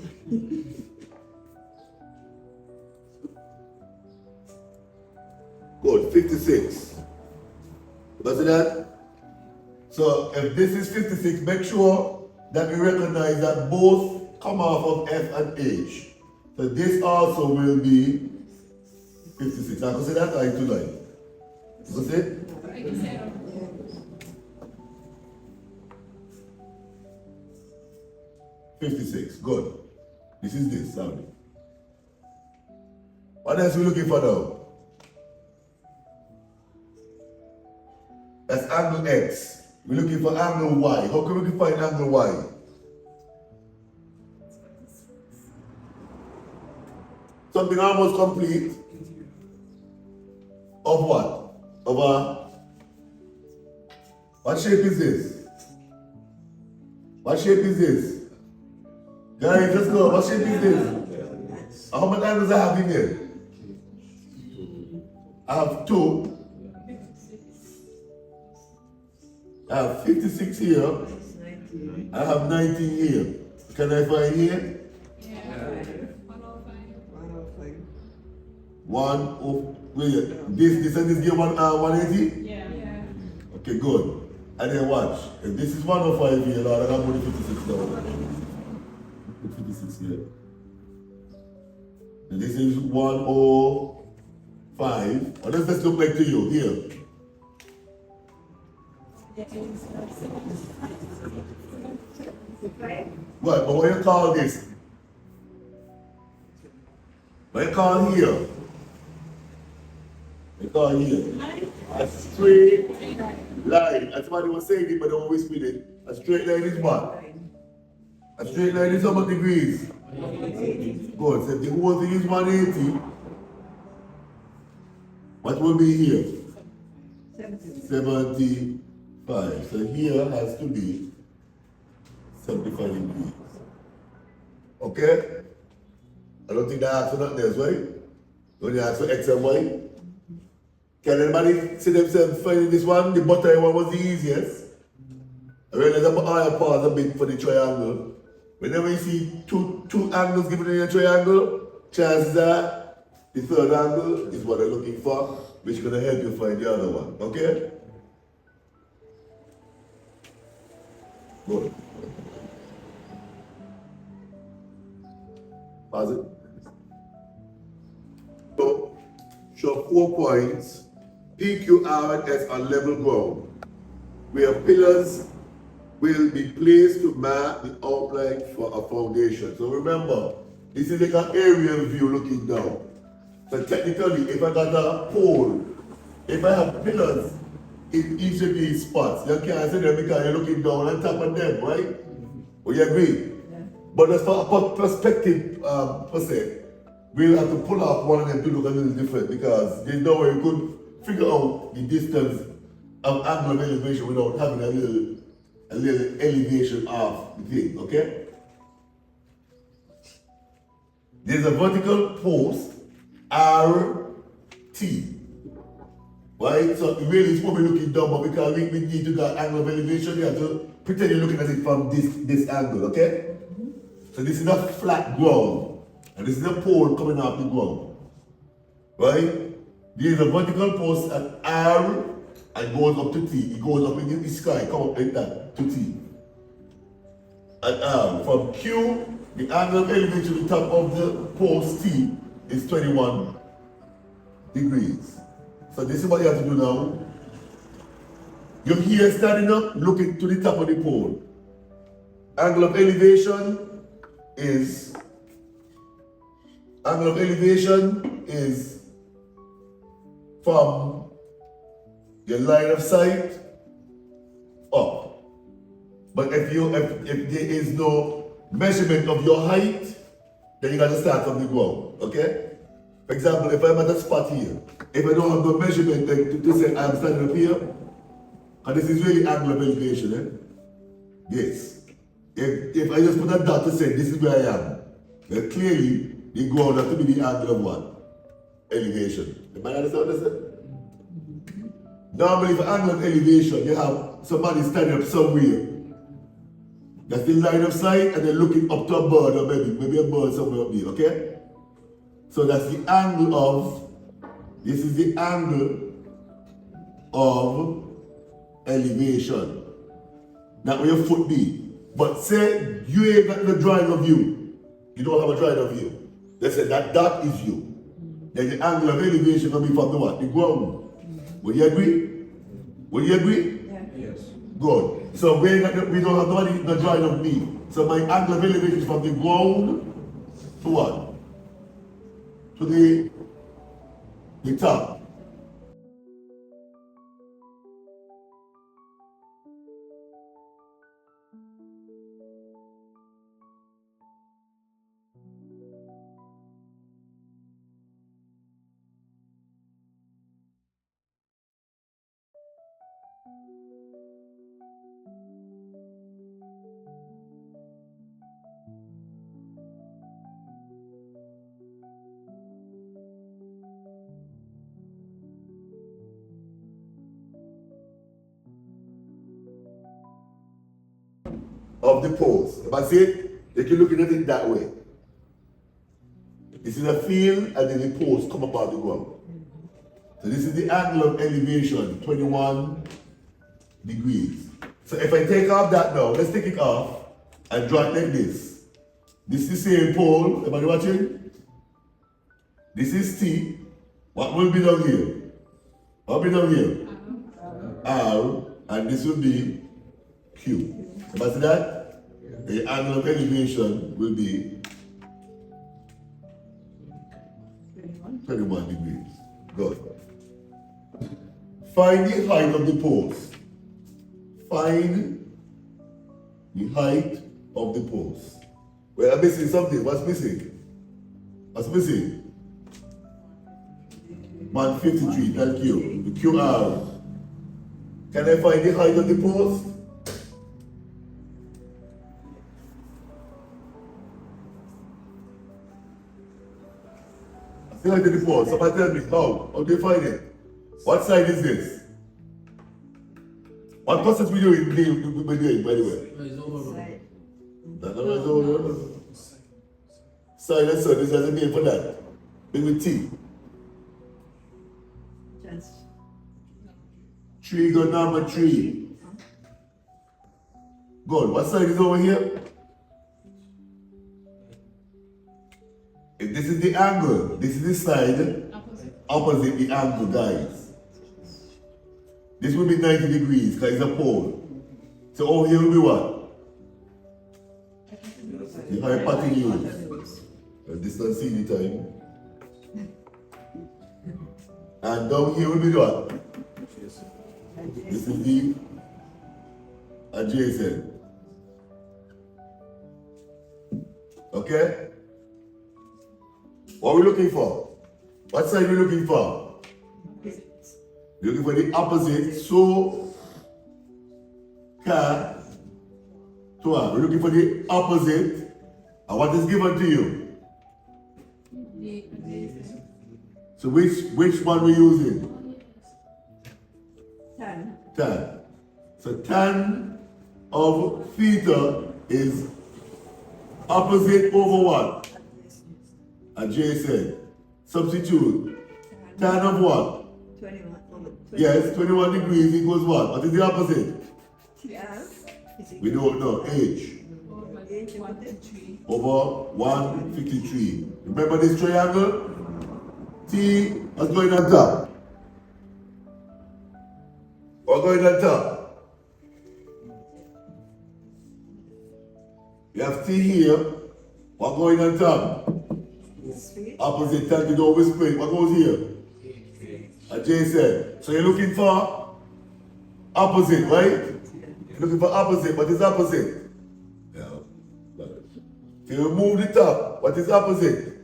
Good, 56. You see that? So if this is 56, make sure that we recognize that both come off of F and H. So this also will be 56. I can say that or I too like. You can say it? I can say it. 56, good. This is this, sorry. What else are we looking for now? That's angle X. We're looking for angle Y. How can we find angle Y? Something almost complete. Of what? Of a... What shape is this? What shape is this? Guys, let's go. What shape is this? How many angles I have in here? I have 2. I have 56 here. I have 19 here. Can I find here? Wait, this and this give 180? Yeah. Okay, good. And then watch. If this is 105 here, Lord, I'm going to 56 down. Put 56 here. And this is 105. What does this look like to you? Here. What? But what you call this? What you call here? You call here? A straight line. That's what they were saying it, but they were whispering it. A straight line is what? A straight line is how many degrees? Good. So if the whole thing is 180, what will be here? 75. So here has to be 75 degrees. Okay? I don't think they ask for nothing else, right? Don't they ask for X and Y? Can anybody see themselves finding this one? The button one was the easiest. I realize I'm going to pause a bit for the triangle. Whenever you see two angles given in a triangle, chances are the third angle is what they're looking for, which is going to help you find the other one. Okay? Good. Pause it. So, show 4 points. P, Q, R, and S are level ground, where pillars will be placed to mark the outline for a foundation. So remember, this is like an aerial view looking down. So technically, if I got a pole, if I have pillars in each of these spots, you can't see them because you're looking down on top of them, right? Would you agree? Yeah. But as far as perspective per se, we'll have to pull off one of them to look a little different because there's no way you could figure out the distance of angle of elevation without having a little elevation of the thing, okay? There's a vertical post, RT, right? So really it's probably looking down, but because we need to get angle of elevation, you have to pretend you're looking at it from this angle, okay? So this is a flat ground, and this is a pole coming off the ground, right? There's a vertical post at R and goes up to T. It goes up in the sky, come up like that to T. At R, from Q, the angle of elevation to the top of the post T is 21 degrees. So this is what you have to do now. You're here standing up, looking to the top of the pole. Angle of elevation is from your line of sight up. But if there is no measurement of your height, then you got to start from the ground, okay? For example, if I'm at a spot here, if I don't have no measurement to say I'm standing up here, and this is really angle of elevation, eh? Yes. If I just put a dot to say this is where I am, then clearly the ground has to be the angle of what? Elevation. Am I understand what I said? Normally for angle of elevation, you have somebody standing up somewhere. That's the line of sight and then looking up to a bird or maybe a bird somewhere up there, okay? So that's the angle of, this is the angle of elevation. Not where your foot be. But say you ain't got the drawing of you. You don't have a drawing of you. They say that is you. Then the angle of elevation will be from the what? The ground. Would you agree? Would you agree? Yeah. Yes. Good. So we don't have the drawing of me. So my angle of elevation is from the ground to what? To the top. of the post. If I say it, you can look at it that way. This is a field and then the post come up out the ground. So this is the angle of elevation, 21 degrees. So if I take off that now, let's take it off and draw it like this. This is the same pole, everybody watching? This is T. What will be down here? What will be down here? R, and this will be Q. Everybody see that? The angle of elevation will be 21 degrees. Good. Find the height of the post. Find the height of the post. Well, I'm missing something. What's missing? What's missing? 153. Thank you. The QR. Can I find the height of the post? The height of the post. Somebody tell me how. How do you find it? What side is this? What process we doing, by the way? No, it's over. That's not what it's over. Side and side, this has a name for that. Big with T. Trigger number 3. Good. What side is over here? If this is the angle, this is the side opposite the angle, guys. This will be 90 degrees because it's a pole. So over here will be what? The hypotenuse. Distance any time. And down here will be what? This is the adjacent. Okay? What are we looking for? What side are we looking for? We're looking for the opposite. So, ka, toi. We're looking for the opposite. And what is given to you? So which one we using? Tan. Tan. So tan of theta is opposite over what? Adjacent. Substitute. Tan of what? 21. Yes, 21 degrees equals what? What is the opposite? Yes. We don't know. H. 153. Over 153. Remember this triangle? T, what's going on top? What's going on top? You have T here. What's going on top? Opposite, tell me don't whisper it. What goes here? Adjacent. So you're looking for opposite, right? You're looking for opposite. What is opposite? Yeah. So you remove the top. What is opposite?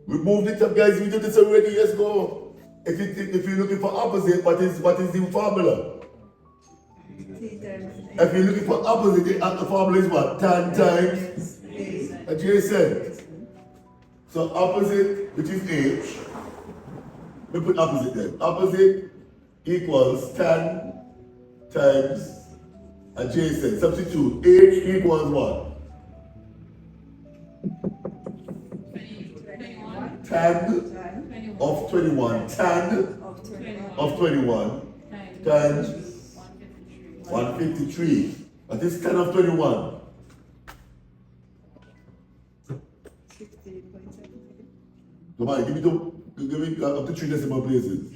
Remove the top, guys. We did this already. Let's go. If you're looking for opposite, what is the formula? If you're looking for opposite, the formula is what? Tan times adjacent. So opposite, which is H, we put opposite there. Opposite equals tan times adjacent. Substitute. H equals what? Tan of 21. Tan of 21 times 153. What is tan of 21? 68.7. Come on, give me up to 3 decimal places.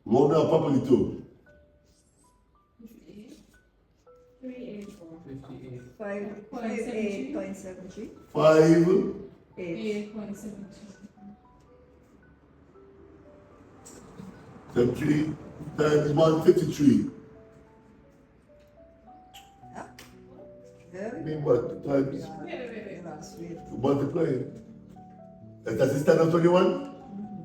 Roll down properly too. 58.73. 5. 73 times 153. I mean what? Times multiplying. That's the stand of 21?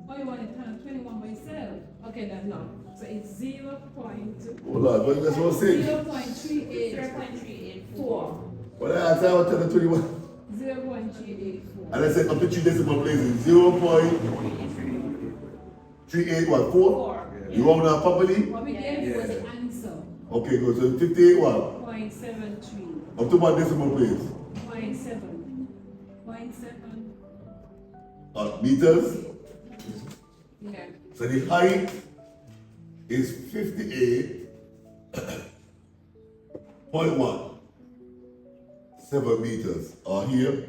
Oh, you want it times 21 by itself? Okay, then no. So it's 0. Hold on, what you guys want to say? 0.384. Well, I answer, I want to tell the 21. 0.384. And I said up to 3 decimal places. 0.38 what? 4? You round up properly? What we gave was the answer. Okay, good. So 58 what? 0.7 Up to what decimal place? 0.7. 0.7. Meters. Yeah. So the height is 58.7 meters. Or here,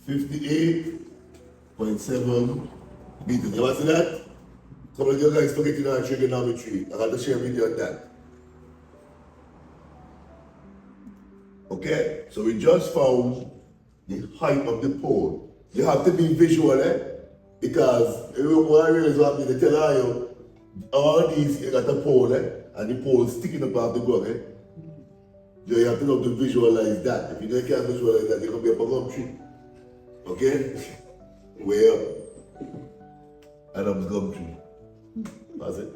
58.7 meters. You want to see that? Some of you guys forgetting our trigonometry. I got to share with you on that. Okay? So we just found the height of the pole. You have to be visual, because what I realize what they tell you, all of these you got a pole, and the pole sticking up off the ground, So you have to know to visualize that. If you can't visualize that, you're gonna be up a gum tree. Okay? Way up. Adam's gum tree. That's it.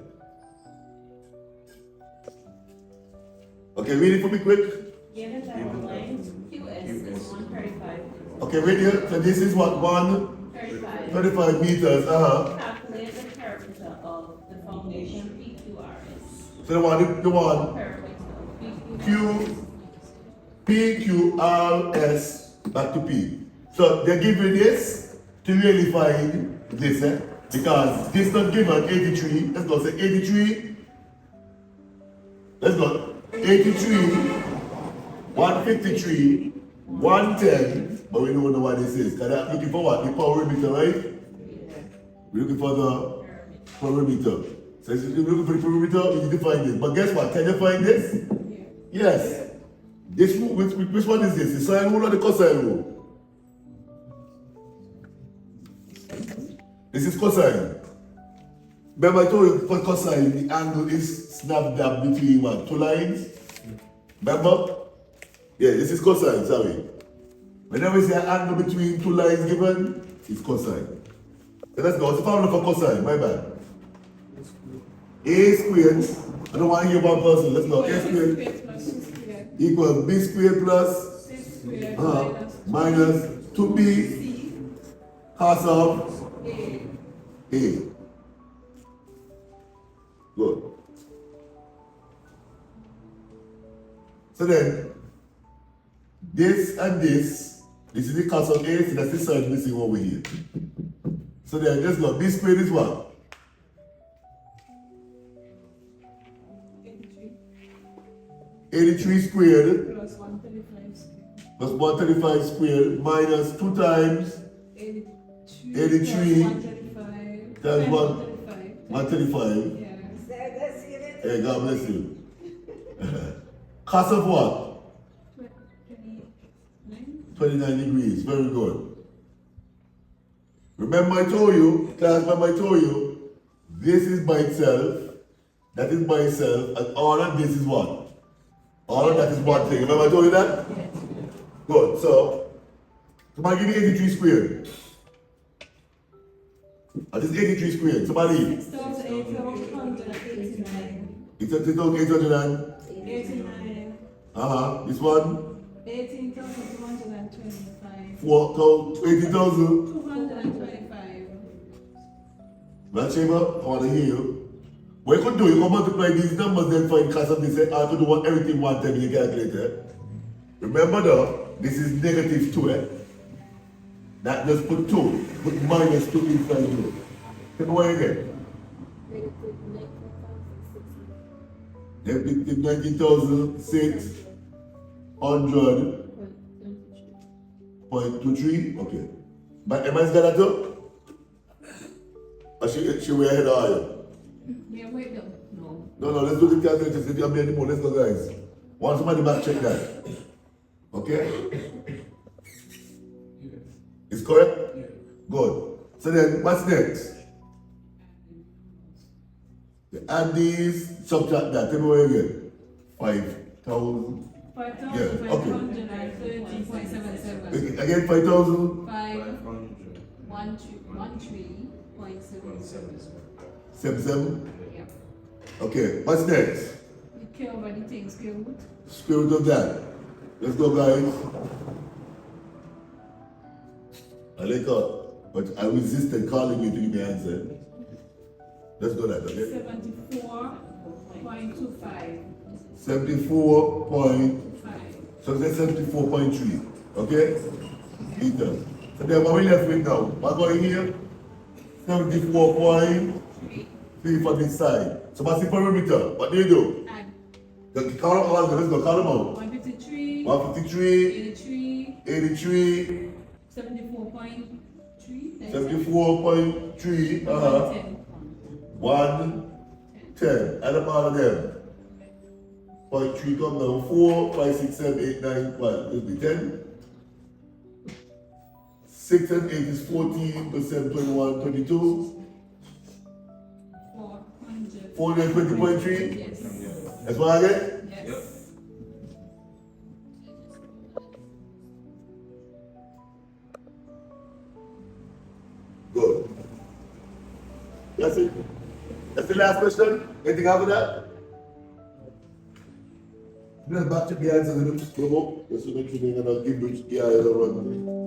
Okay, read it for me quick. Given that the length QS is 135. Okay, read it. So this is what 35. 35 meters. Calculate the perimeter of the foundation PQRS. So the one Perimeter Q PQRS back to P. So they give you this to really find this, because this not given 83. Let's go say 83. Let's go 83, 153, 110. But we don't know what this is. Because I'm looking for what? The perimeter, right? We're looking for the perimeter. So if you're looking for the perimeter, we need to find this. But guess what? Can you find this? Yes. This which one is this? The sine rule or the cosine rule? This is cosine. Remember I told you for cosine, the angle is snap dab between what? Two lines? Remember? Yeah, this is cosine, sorry. Whenever we say an angle between two lines given, it's cosine. So let's go. What's the formula for cosine? My bad. A squared. I don't want to hear one person. Let's go. A squared Plus 6 squared. equals B squared plus 6 squared minus 2B cos of A. A. Good. So then, this and this is the cos of A, so that's the side missing over here. So then, let's go. B squared is what? 83. 83 squared Plus 135 squared. plus 135 squared minus 2 times 83. 83 Plus 135. times 135. Yeah. Hey, God bless you. Cos of what? 29. 29 degrees. Very good. Remember I told you, class, remember I told you, this is by itself, that is by itself, and all of this is what? All of that is one thing. Remember I told you that? Yes. Good. So, somebody give me 83 squared. What is 83 squared? Somebody. 6,889. It's 800 89. This one? 18,225. 80,000. 225. Right, Chamber? I want to hear you. What you could do, you can multiply these numbers, then find cos of this, and I could do everything one time in your calculator. Remember though, this is negative 2, That just put 2, put minus 2 inside here. Take away again. Negative 19,600.23. Okay. But Emma's got that too? Or she way ahead of you? Yeah, wait though. No. No, let's do the calculator. Since you're anymore. Let's go, guys. Want somebody back check that? Okay? It's correct? Yeah. Good. So then, what's next? Add these, subtract that. Tell me what you get. 5,000. 5,530.77. Again, 5,000. 513.77. 77. Yeah. Okay, what's next? You care over the things, square root. Square root of that. Let's go, guys. I like it, but I resisted calling you to give me an answer. Let's go that, okay? 74.25. 74 point, so that's 74.3. Okay? Enter. So then what we left with now? What's going here? 74.3 for this side. So what's the perimeter? What do you do? Add The count of all, let's go count them out. 153, 153, 83, 83, 74.3, 74.3, 110. Add up all of them. 0.3 come down, 4, 5, 6, 7, 8, 9, what? It'll be 10. 6 and 8 is 14, plus 7, 21, 22. 400. 420.3. Yes. That's what I get? Yes. Good. That's it. That's the last question. Anything after that? Let's back to the answer to the promo. Let's make sure they're going to give which guy the run.